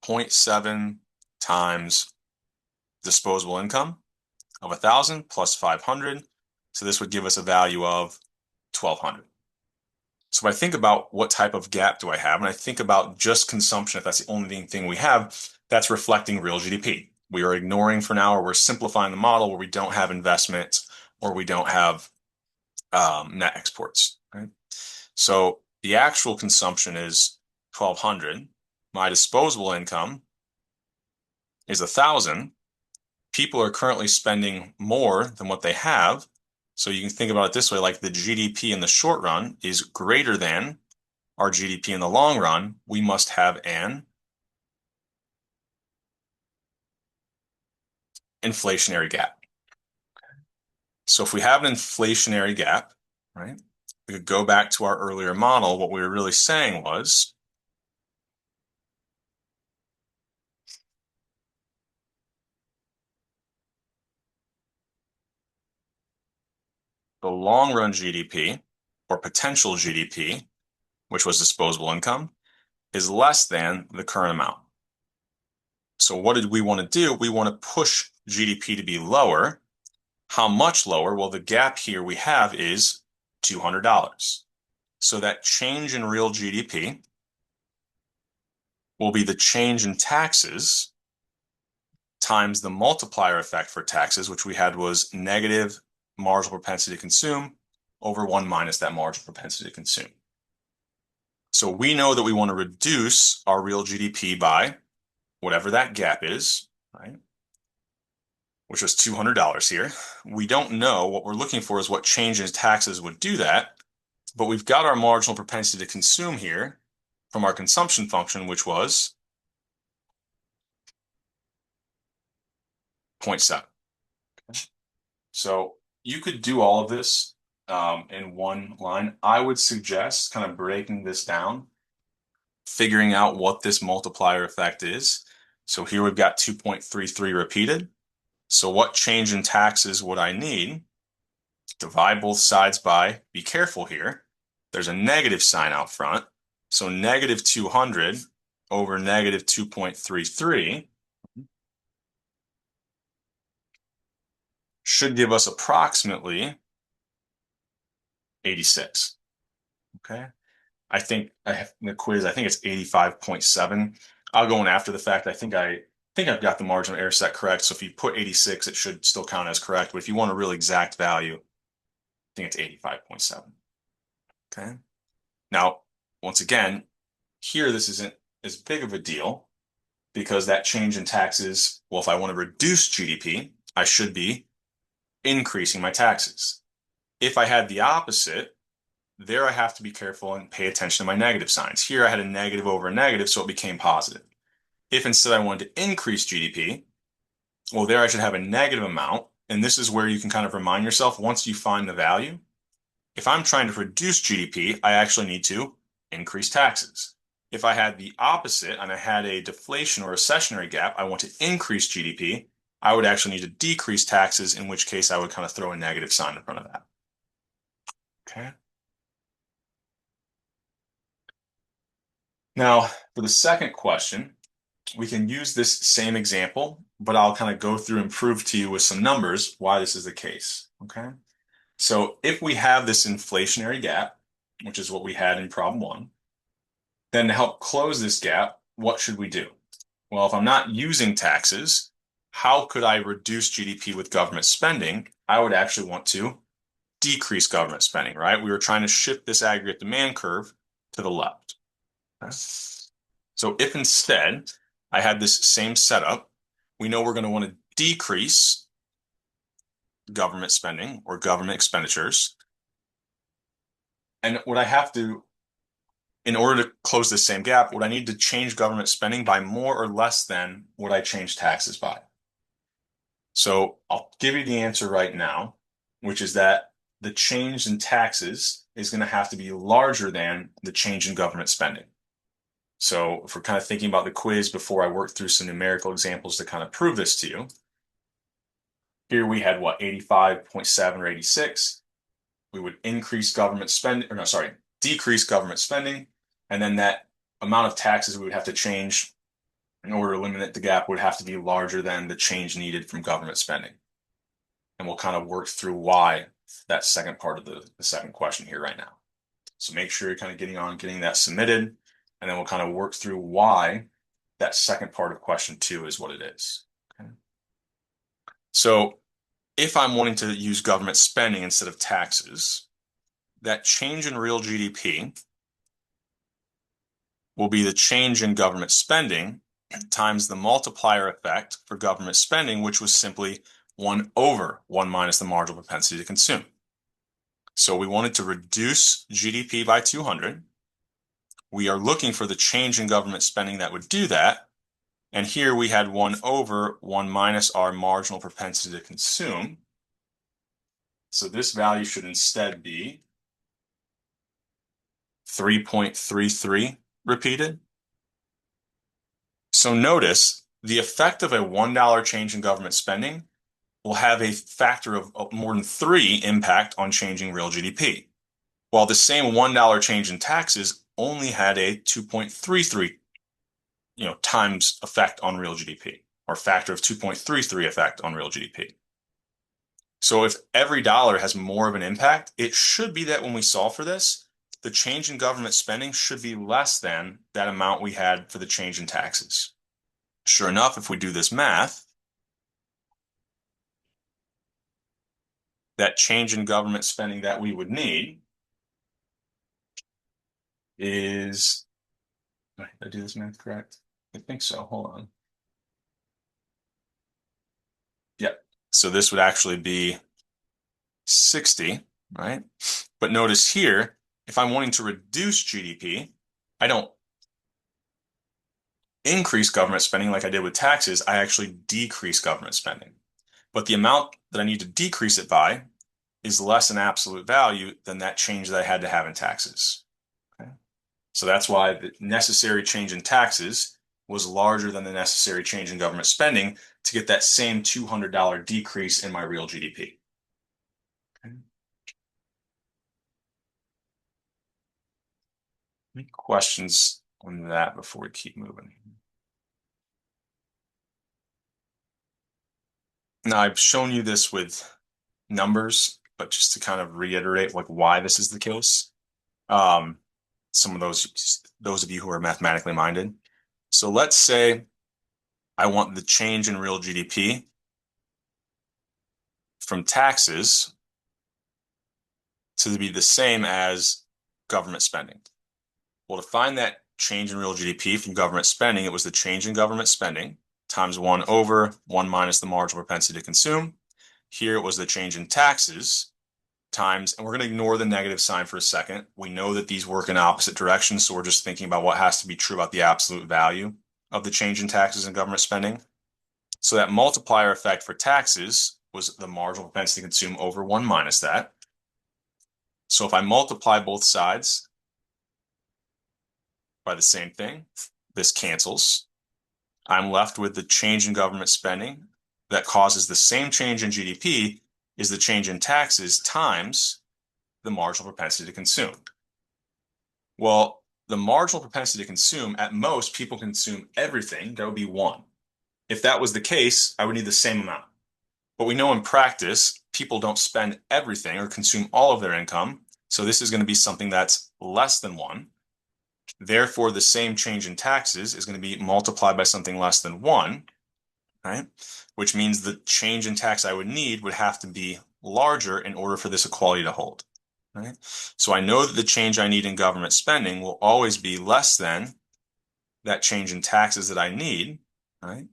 0.7 times disposable income of 1,000 plus 500. So this would give us a value of 1,200. So if I think about what type of gap do I have, and I think about just consumption, if that's the only thing we have, that's reflecting real GDP. We are ignoring for now, or we're simplifying the model where we don't have investments or we don't have net exports. Right? So the actual consumption is 1,200. My disposable income is 1,000. People are currently spending more than what they have. So you can think about it this way, like the GDP in the short run is greater than our GDP in the long run. We must have an inflationary gap. So if we have an inflationary gap, right, we could go back to our earlier model. What we were really saying was the long run GDP or potential GDP, which was disposable income, is less than the current amount. So what did we want to do? We want to push GDP to be lower. How much lower? Well, the gap here we have is $200. So that change in real GDP will be the change in taxes times the multiplier effect for taxes, which we had was negative marginal propensity to consume over 1 minus that marginal propensity to consume. So we know that we want to reduce our real GDP by whatever that gap is, right? Which was $200 here. We don't know. What we're looking for is what change in taxes would do that. But we've got our marginal propensity to consume here from our consumption function, which was 0.7. So you could do all of this in one line. I would suggest kind of breaking this down, figuring out what this multiplier effect is. So here we've got 2.33 repeated. So what change in taxes would I need? Divide both sides by, be careful here, there's a negative sign out front. So negative 200 over negative 2.33 should give us approximately 86. Okay. I think I have the quiz, I think it's 85.7. I'll go in after the fact. I think I've got the margin of error set correct. So if you put 86, it should still count as correct. But if you want a real exact value, I think it's 85.7. Okay. Now, once again, here this isn't as big of a deal because that change in taxes, well, if I want to reduce GDP, I should be increasing my taxes. If I had the opposite, there I have to be careful and pay attention to my negative signs. Here I had a negative over a negative, so it became positive. If instead I wanted to increase GDP, well, there I should have a negative amount. And this is where you can kind of remind yourself once you find the value, if I'm trying to reduce GDP, I actually need to increase taxes. If I had the opposite and I had a deflation or recessionary gap, I want to increase GDP, I would actually need to decrease taxes, in which case I would kind of throw a negative sign in front of that. Okay. Now, for the second question, we can use this same example, but I'll kind of go through and prove to you with some numbers why this is the case. Okay. So if we have this inflationary gap, which is what we had in problem one, then to help close this gap, what should we do? Well, if I'm not using taxes, how could I reduce GDP with government spending? I would actually want to decrease government spending, right? We were trying to shift this aggregate demand curve to the left. Okay. So if instead I had this same setup, we know we're going to want to decrease government spending or government expenditures. And what I have to, in order to close this same gap, would I need to change government spending by more or less than what I change taxes by? So I'll give you the answer right now, which is that the change in taxes is going to have to be larger than the change in government spending. So if we're kind of thinking about the quiz before I work through some numerical examples to kind of prove this to you, here we had what, 85.7 or 86. We would increase government spending, or no, sorry, decrease government spending. And then that amount of taxes we would have to change in order to eliminate the gap would have to be larger than the change needed from government spending. And we'll kind of work through why that second part of the second question here right now. So make sure you're kind of getting that submitted, and then we'll kind of work through why that second part of question two is what it is. Okay. So if I'm wanting to use government spending instead of taxes, that change in real GDP will be the change in government spending times the multiplier effect for government spending, which was simply 1 over 1 minus the marginal propensity to consume. So we wanted to reduce GDP by 200. We are looking for the change in government spending that would do that. And here we had 1 over 1 minus our marginal propensity to consume. So this value should instead be 3.33 repeated. So notice the effect of a $1 change in government spending will have a factor of more than 3 impact on changing real GDP, while the same $1 change in taxes only had a 2.33, times effect on real GDP, or factor of 2.33 effect on real GDP. So if every dollar has more of an impact, it should be that when we solve for this, the change in government spending should be less than that amount we had for the change in taxes. Sure enough, if we do this math, that change in government spending that we would need is, did I do this math correct? I think so. Hold on. Yep. So this would actually be 60, right? But notice here, if I'm wanting to reduce GDP, I don't increase government spending like I did with taxes. I actually decrease government spending. But the amount that I need to decrease it by is less in absolute value than that change that I had to have in taxes. Okay? So that's why the necessary change in taxes was larger than the necessary change in government spending to get that same $200 decrease in my real GDP. Okay. Any questions on that before we keep moving? Now, I've shown you this with numbers, but just to kind of reiterate like why this is the case. Um, some of those of you who are mathematically minded. So let's say I want the change in real GDP from taxes to be the same as government spending. Well, to find that change in real GDP from government spending, it was the change in government spending times 1 over 1 minus the marginal propensity to consume. Here it was the change in taxes times, and we're going to ignore the negative sign for a second. We know that these work in opposite directions, so we're just thinking about what has to be true about the absolute value of the change in taxes and government spending. So that multiplier effect for taxes was the marginal propensity to consume over 1 minus that. So if I multiply both sides by the same thing, this cancels. I'm left with the change in government spending that causes the same change in GDP is the change in taxes times the marginal propensity to consume. Well, the marginal propensity to consume, at most, people consume everything. That would be 1. If that was the case, I would need the same amount. But we know in practice, people don't spend everything or consume all of their income. So this is going to be something that's less than 1. Therefore, the same change in taxes is going to be multiplied by something less than 1, right? Which means the change in tax I would need would have to be larger in order for this equality to hold, right? So I know that the change I need in government spending will always be less than that change in taxes that I need, right?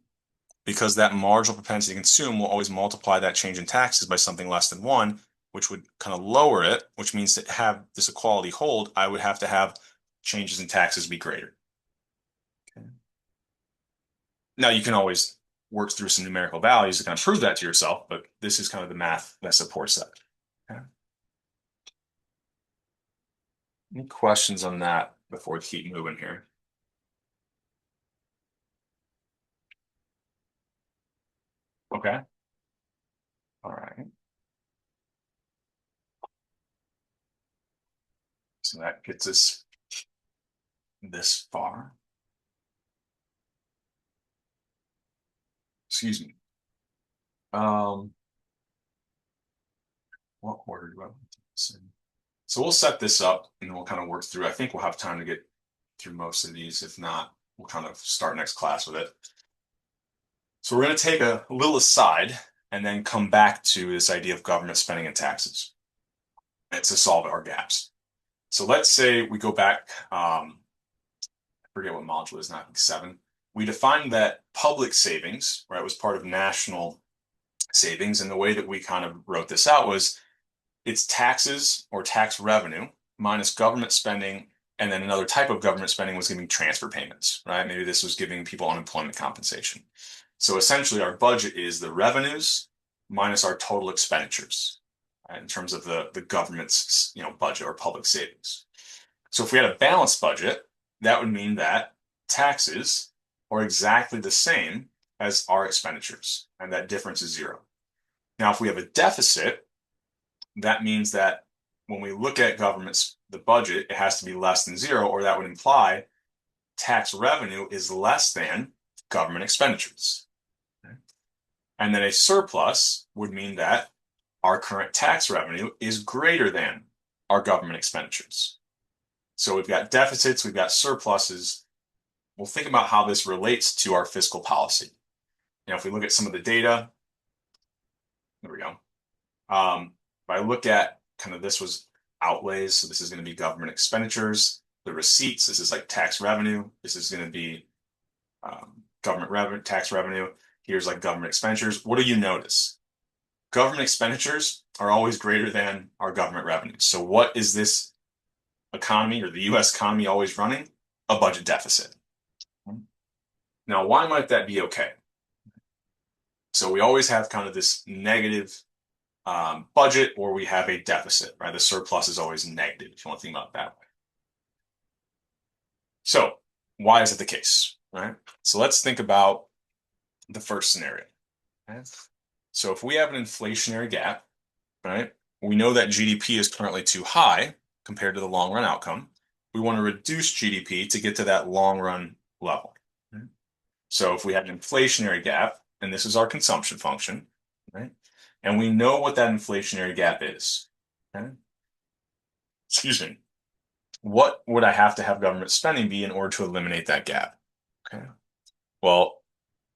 Because that marginal propensity to consume will always multiply that change in taxes by something less than 1, which would kind of lower it, which means to have this equality hold, I would have to have changes in taxes be greater. Okay. Now you can always work through some numerical values to kind of prove that to yourself, but this is kind of the math that supports that. Okay. Any questions on that before we keep moving here? Okay. All right. So that gets us this far. Excuse me. What order do I want this in? So we'll set this up and we'll kind of work through. I think we'll have time to get through most of these. If not, we'll kind of start next class with it. So we're going to take a little aside and then come back to this idea of government spending and taxes and to solve our gaps. So let's say we go back, I forget what module it is, not 7. We defined that public savings, right, was part of national savings. And the way that we kind of wrote this out was it's taxes or tax revenue minus government spending. And then another type of government spending was giving transfer payments, right? Maybe this was giving people unemployment compensation. So essentially our budget is the revenues minus our total expenditures. in terms of the government's budget or public savings. So if we had a balanced budget, that would mean that taxes are exactly the same as our expenditures, and that difference is zero. Now, if we have a deficit, that means that when we look at the budget, it has to be less than zero, or that would imply tax revenue is less than government expenditures. And then a surplus would mean that our current tax revenue is greater than our government expenditures. So we've got deficits, we've got surpluses. We'll think about how this relates to our fiscal policy. If we look at some of the data, there we go. If I look at this was outlays, so this is going to be government expenditures. The receipts, this is like tax revenue. This is going to be government revenue, tax revenue. Here's like government expenditures. What do you notice? Government expenditures are always greater than our government revenue. So what is this economy or the US economy always running? A budget deficit. Now, why might that be okay? So we always have kind of this negative budget, or we have a deficit, right? The surplus is always negative, if you want to think about it that way. So why is it the case, right? So let's think about the first scenario. Okay? So if we have an inflationary gap, right? We know that GDP is currently too high compared to the long run outcome. We want to reduce GDP to get to that long run level. Okay? So if we have an inflationary gap, and this is our consumption function, right? And we know what that inflationary gap is. Okay? Excuse me. What would I have to have government spending be in order to eliminate that gap? Okay. Well,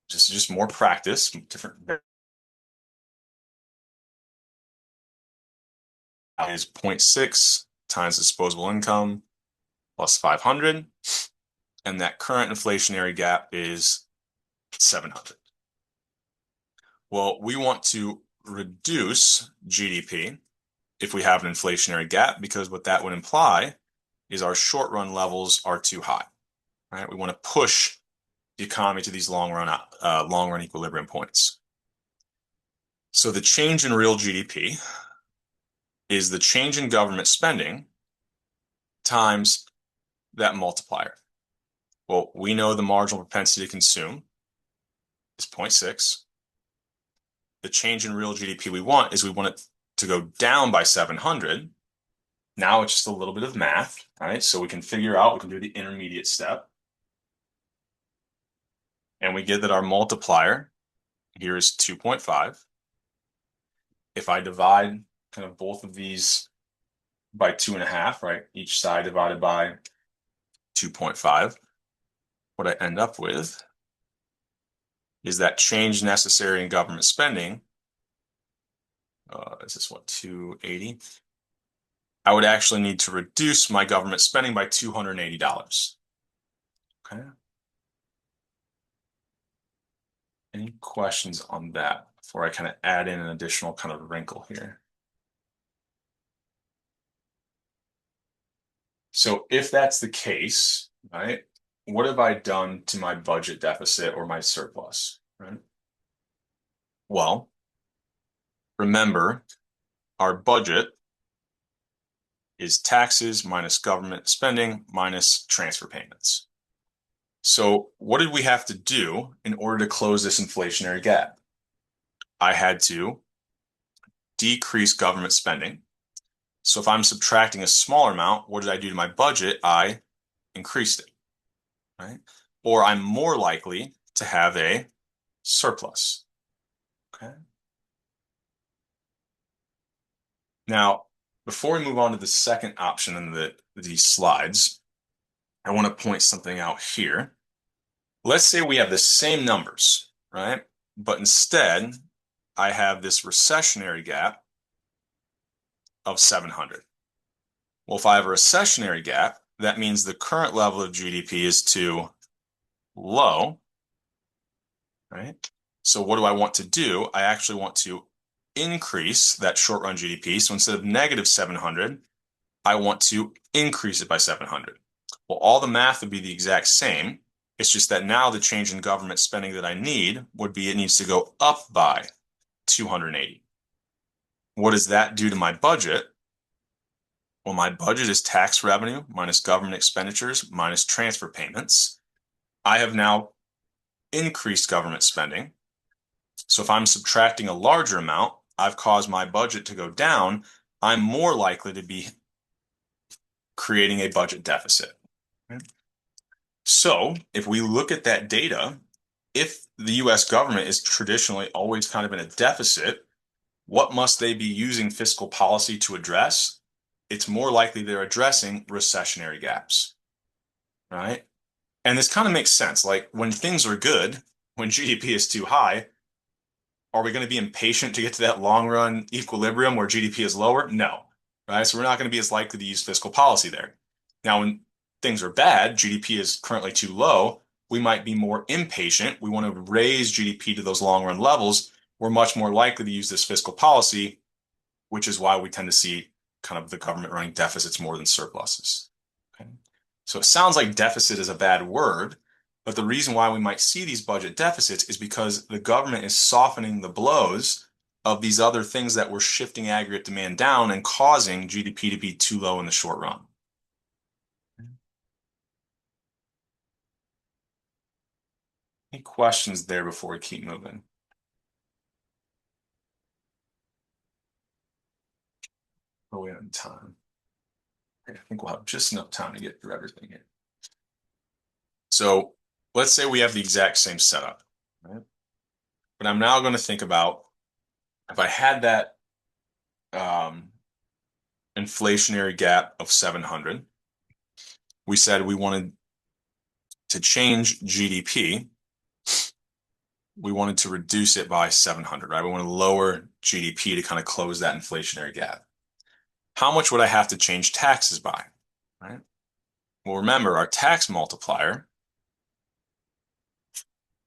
just more practice, different is 0.6 times disposable income plus 500, and that current inflationary gap is 700. Well, we want to reduce GDP if we have an inflationary gap, because what that would imply is our short run levels are too high, right? We want to push the economy to these long run equilibrium points. So the change in real GDP is the change in government spending times that multiplier. Well, we know the marginal propensity to consume is 0.6. The change in real GDP we want it to go down by 700. Now it's just a little bit of math, right? So we can do the intermediate step. And we get that our multiplier here is 2.5. If I divide kind of both of these by 2.5, right? Each side divided by 2.5, what I end up with is that change necessary in government spending. Is this what, 280? I would actually need to reduce my government spending by $280. Okay. Any questions on that before I kind of add in an additional kind of wrinkle here? So if that's the case, right, what have I done to my budget deficit or my surplus, right? Well, remember, our budget is taxes minus government spending minus transfer payments. So what did we have to do in order to close this inflationary gap? I had to decrease government spending. So if I'm subtracting a smaller amount, what did I do to my budget? I increased it, right? Or I'm more likely to have a surplus, okay? Now, before we move on to the second option in these slides, I want to point something out here. Let's say we have the same numbers, right? But instead, I have this recessionary gap of 700. Well, if I have a recessionary gap, that means the current level of GDP is too low, right? So what do I want to do? I actually want to increase that short-run GDP. So instead of negative 700, I want to increase it by 700. Well, all the math would be the exact same. It's just that now the change in government spending that I need would be it needs to go up by 280. What does that do to my budget? Well, my budget is tax revenue minus government expenditures minus transfer payments. I have now increased government spending. So if I'm subtracting a larger amount, I've caused my budget to go down. I'm more likely to be creating a budget deficit. So if we look at that data, if the US government is traditionally always kind of in a deficit, what must they be using fiscal policy to address? It's more likely they're addressing recessionary gaps, right? And this kind of makes sense. Like when things are good, when GDP is too high, are we going to be impatient to get to that long run equilibrium where GDP is lower? No, right? So we're not going to be as likely to use fiscal policy there. Now, when things are bad, GDP is currently too low, we might be more impatient. We want to raise GDP to those long run levels. We're much more likely to use this fiscal policy, which is why we tend to see kind of the government running deficits more than surpluses. Okay. So it sounds like deficit is a bad word, but the reason why we might see these budget deficits is because the government is softening the blows of these other things that were shifting aggregate demand down and causing GDP to be too low in the short run. Any questions there before we keep moving? Oh, we have time. I think we'll have just enough time to get through everything here. So let's say we have the exact same setup, right? But I'm now going to think about if I had that um, inflationary gap of 700, we said we wanted to change GDP. We wanted to reduce it by 700, right? We want to lower GDP to kind of close that inflationary gap. How much would I have to change taxes by, right? Well, remember, our tax multiplier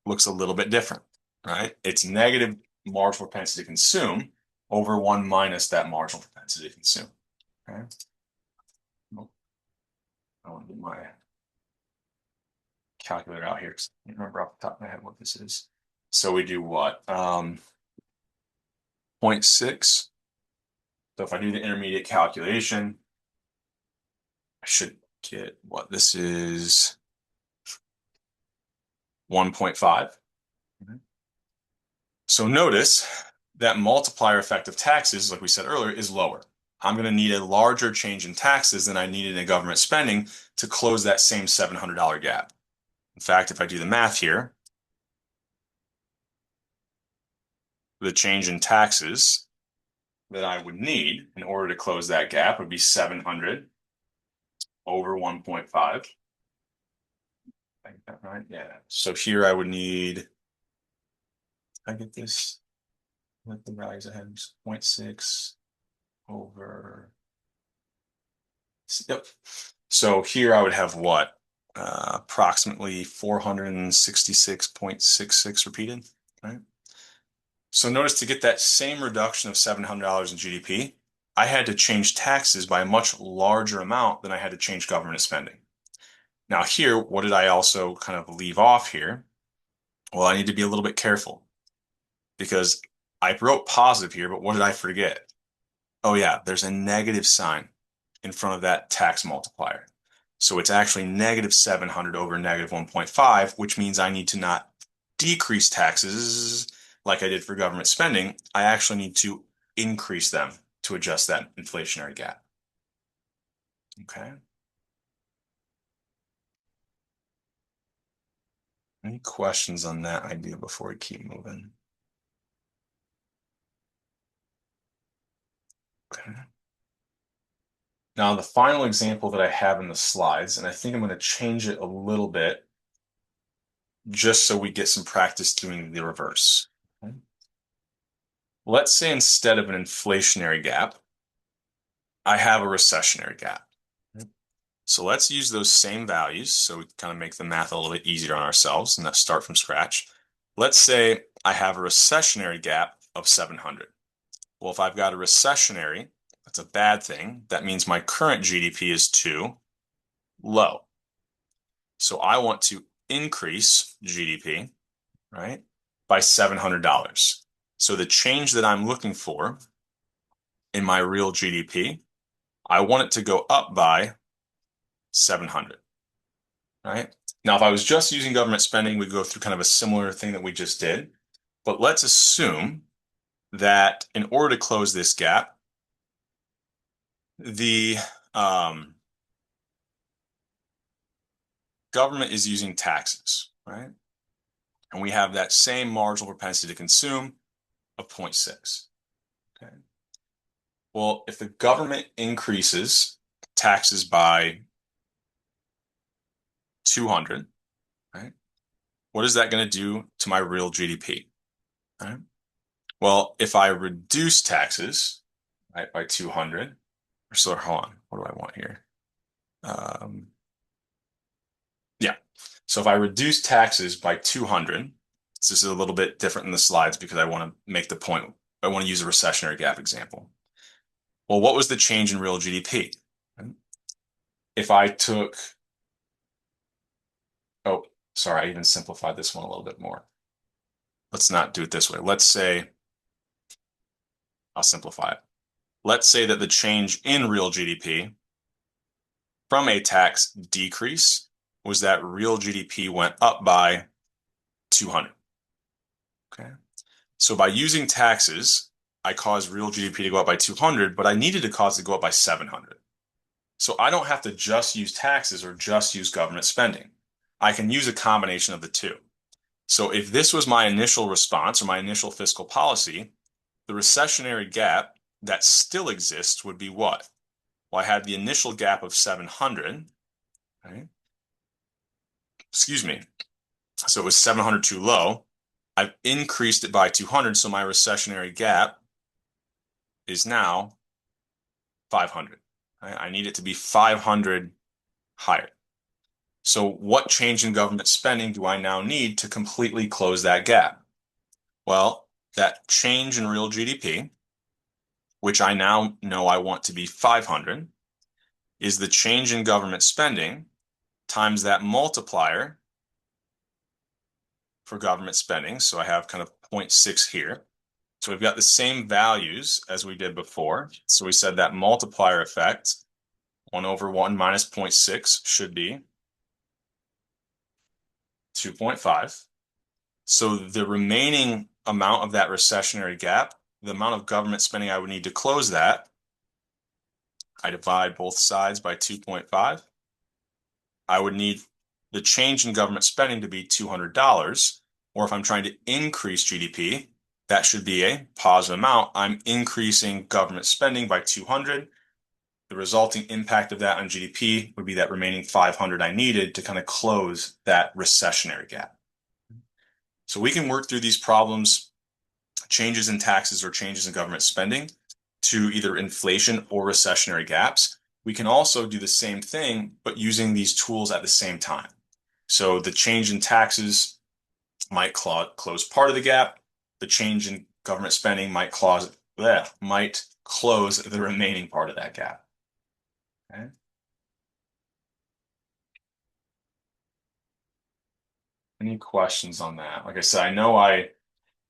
looks a little bit different, right? It's negative marginal propensity to consume over 1 minus that marginal propensity to consume. Okay. I want to get my calculator out here because I can't remember off the top of my head what this is. So we do what? 0.6. So if I do the intermediate calculation, I should get what this is 1.5. So notice that multiplier effect of taxes, like we said earlier, is lower. I'm going to need a larger change in taxes than I needed in government spending to close that same $700 gap. In fact, if I do the math here, the change in taxes that I would need in order to close that gap would be 700 over 1.5. I get that right? Yeah. So here I would need, I get this, let the values ahead, 0.6 over, yep. So here I would have what? Approximately 466.66 repeated, right? So notice to get that same reduction of $700 in GDP, I had to change taxes by a much larger amount than I had to change government spending. Now here, what did I also kind of leave off here? Well, I need to be a little bit careful because I wrote positive here, but what did I forget? Oh yeah, there's a negative sign in front of that tax multiplier. So it's actually negative 700 over negative 1.5, which means I need to not decrease taxes like I did for government spending. I actually need to increase them to adjust that inflationary gap. Okay. Any questions on that idea before we keep moving? Okay. Now, the final example that I have in the slides, and I think I'm going to change it a little bit just so we get some practice doing the reverse. Okay. Let's say instead of an inflationary gap, I have a recessionary gap. So let's use those same values so we can kind of make the math a little bit easier on ourselves and not start from scratch. Let's say I have a recessionary gap of 700. Well, if I've got a recessionary, that's a bad thing. That means my current GDP is too low. So I want to increase GDP, right, by $700. So the change that I'm looking for in my real GDP, I want it to go up by 700, right? Now, if I was just using government spending, we'd go through kind of a similar thing that we just did. But let's assume that in order to close this gap, the government is using taxes, right? And we have that same marginal propensity to consume of 0.6. Okay. Well, if the government increases taxes by 200, right? What is that going to do to my real GDP? Right? Well, if I reduce taxes, right, by 200, or so, hold on, what do I want here? Yeah. So if I reduce taxes by 200, this is a little bit different in the slides because I want to make the point. I want to use a recessionary gap example. Well, what was the change in real GDP? If I took, oh, sorry, I even simplified this one a little bit more. Let's not do it this way. Let's say, I'll simplify it. Let's say that the change in real GDP from a tax decrease was that real GDP went up by 200. Okay. So by using taxes, I caused real GDP to go up by 200, but I needed to cause it to go up by 700. So I don't have to just use taxes or just use government spending. I can use a combination of the two. So if this was my initial response or my initial fiscal policy, the recessionary gap that still exists would be what? Well, I had the initial gap of 700, right? Excuse me. So it was 700 too low. I've increased it by 200, so my recessionary gap is now 500. Right? I need it to be 500 higher. So what change in government spending do I now need to completely close that gap? Well, that change in real GDP, which I now know I want to be 500, is the change in government spending times that multiplier for government spending. So I have kind of 0.6 here. So we've got the same values as we did before. So we said that multiplier effect, 1 over 1 minus 0.6 should be 2.5. So the remaining amount of that recessionary gap, the amount of government spending I would need to close that, I divide both sides by 2.5. I would need the change in government spending to be $200, or if I'm trying to increase GDP, that should be a positive amount. I'm increasing government spending by 200. The resulting impact of that on GDP would be that remaining 500 I needed to kind of close that recessionary gap. So we can work through these problems, changes in taxes or changes in government spending, to either inflation or recessionary gaps. We can also do the same thing, but using these tools at the same time. So the change in taxes might close part of the gap. The change in government spending might close the remaining part of that gap. Okay. Any questions on that? Like I said, I know I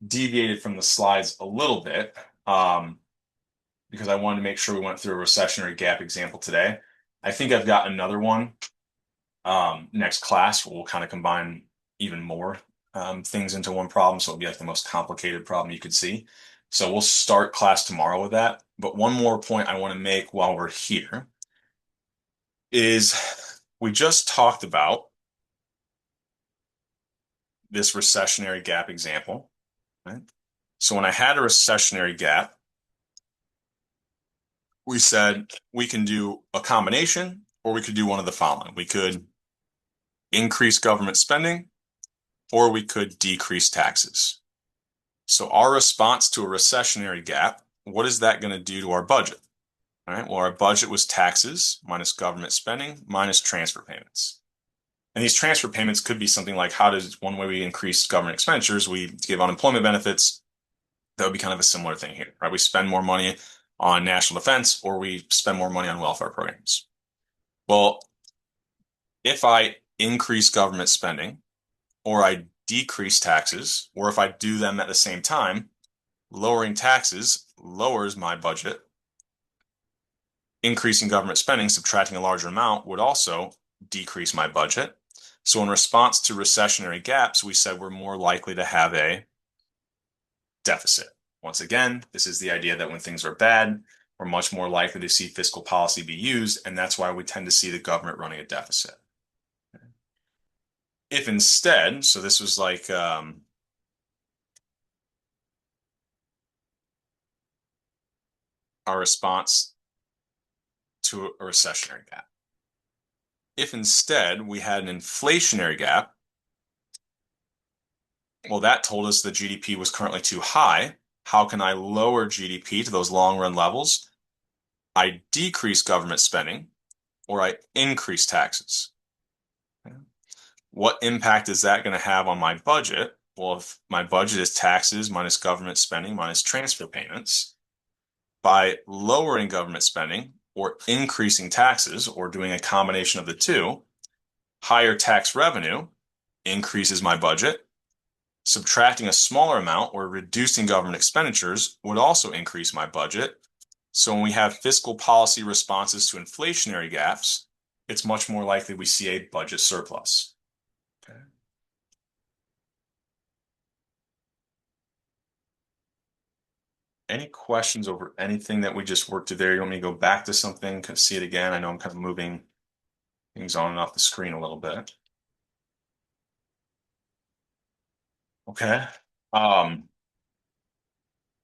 deviated from the slides a little bit because I wanted to make sure we went through a recessionary gap example today. I think I've got another one next class where we'll kind of combine even more things into one problem. So it'll be like the most complicated problem you could see. So we'll start class tomorrow with that. But one more point I want to make while we're here is we just talked about this recessionary gap example, right? So when I had a recessionary gap, we said we can do a combination or we could do one of the following. We could increase government spending or we could decrease taxes. So our response to a recessionary gap, what is that going to do to our budget? All right, well, our budget was taxes minus government spending minus transfer payments. And these transfer payments could be something like one way we increase government expenditures, we give unemployment benefits. That would be kind of a similar thing here, right? We spend more money on national defense or we spend more money on welfare programs. Well, if I increase government spending or I decrease taxes, or if I do them at the same time, lowering taxes lowers my budget Increasing government spending, subtracting a larger amount, would also decrease my budget. So in response to recessionary gaps, we said we're more likely to have a deficit. Once again, this is the idea that when things are bad, we're much more likely to see fiscal policy be used, and that's why we tend to see the government running a deficit. If instead, so this was like our response to a recessionary gap. If instead we had an inflationary gap, well, that told us the GDP was currently too high. How can I lower GDP to those long run levels? I decrease government spending or I increase taxes. What impact is that going to have on my budget? Well, if my budget is taxes minus government spending minus transfer payments, by lowering government spending or increasing taxes or doing a combination of the two, higher tax revenue increases my budget. Subtracting a smaller amount or reducing government expenditures would also increase my budget. So when we have fiscal policy responses to inflationary gaps, it's much more likely we see a budget surplus. Okay. Any questions over anything that we just worked through there? You want me to go back to something, see it again? I know I'm kind of moving things on and off the screen a little bit. Okay. Um,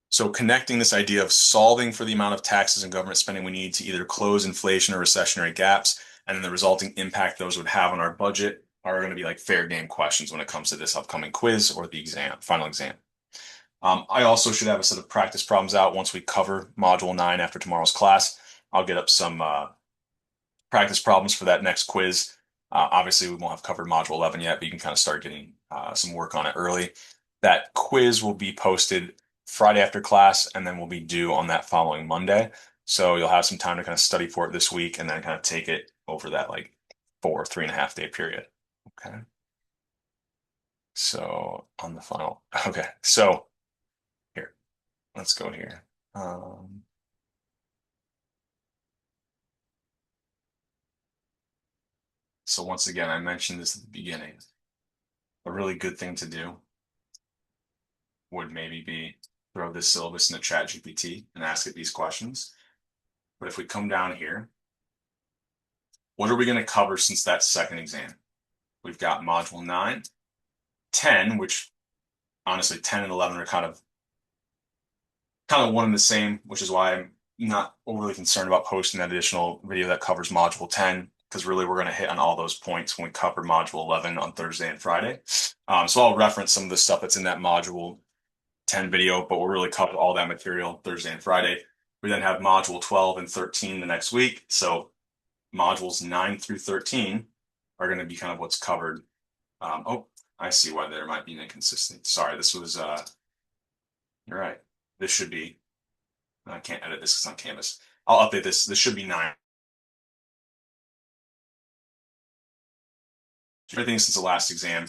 so connecting this idea of solving for the amount of taxes and government spending we need to either close inflation or recessionary gaps, and then the resulting impact those would have on our budget are going to be like fair game questions when it comes to this upcoming quiz or the exam, final exam. I also should have a set of practice problems out once we cover Module 9 after tomorrow's class. I'll get up some practice problems for that next quiz. Obviously, we won't have covered Module 11 yet, but you can kind of start getting some work on it early. That quiz will be posted Friday after class, and then will be due on that following Monday. So you'll have some time to kind of study for it this week and then kind of take it over that like 3.5 day period. Okay. So on the final, okay. So here, let's go here. So once again, I mentioned this at the beginning. A really good thing to do would maybe be throw this syllabus into ChatGPT and ask it these questions. But if we come down here, what are we going to cover since that second exam? We've got Module 9, 10, which honestly 10 and 11 are kind of one and the same, which is why I'm not overly concerned about posting that additional video that covers Module 10, because really we're going to hit on all those points when we cover Module 11 on Thursday and Friday. So I'll reference some of the stuff that's in that Module 10 video, but we'll really cover all that material Thursday and Friday. We then have Module 12 and 13 the next week. So modules 9 through 13 are going to be kind of what's covered. Oh, I see why there might be an inconsistency. Sorry, this was, you're right. This should be, I can't edit this because on Canvas. I'll update this. This should be 9. Everything since the last exam.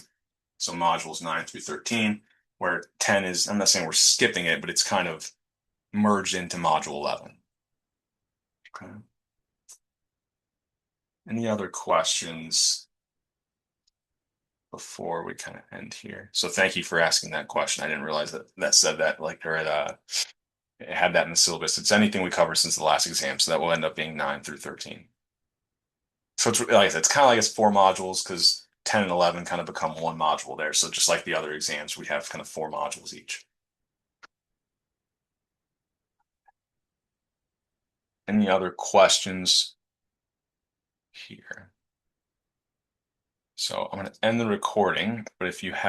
So modules 9 through 13, where 10 is, I'm not saying we're skipping it, but it's kind of merged into module 11. Okay. Any other questions before we kind of end here? So thank you for asking that question. I didn't realize that said that like, or it had that in the syllabus. It's anything we covered since the last exam. So that will end up being 9 through 13. So it's, like I said, it's kind of like it's 4 modules because 10 and 11 kind of become one module there. So just like the other exams, we have kind of 4 modules each. Any other questions here? So I'm going to end the recording, but if you have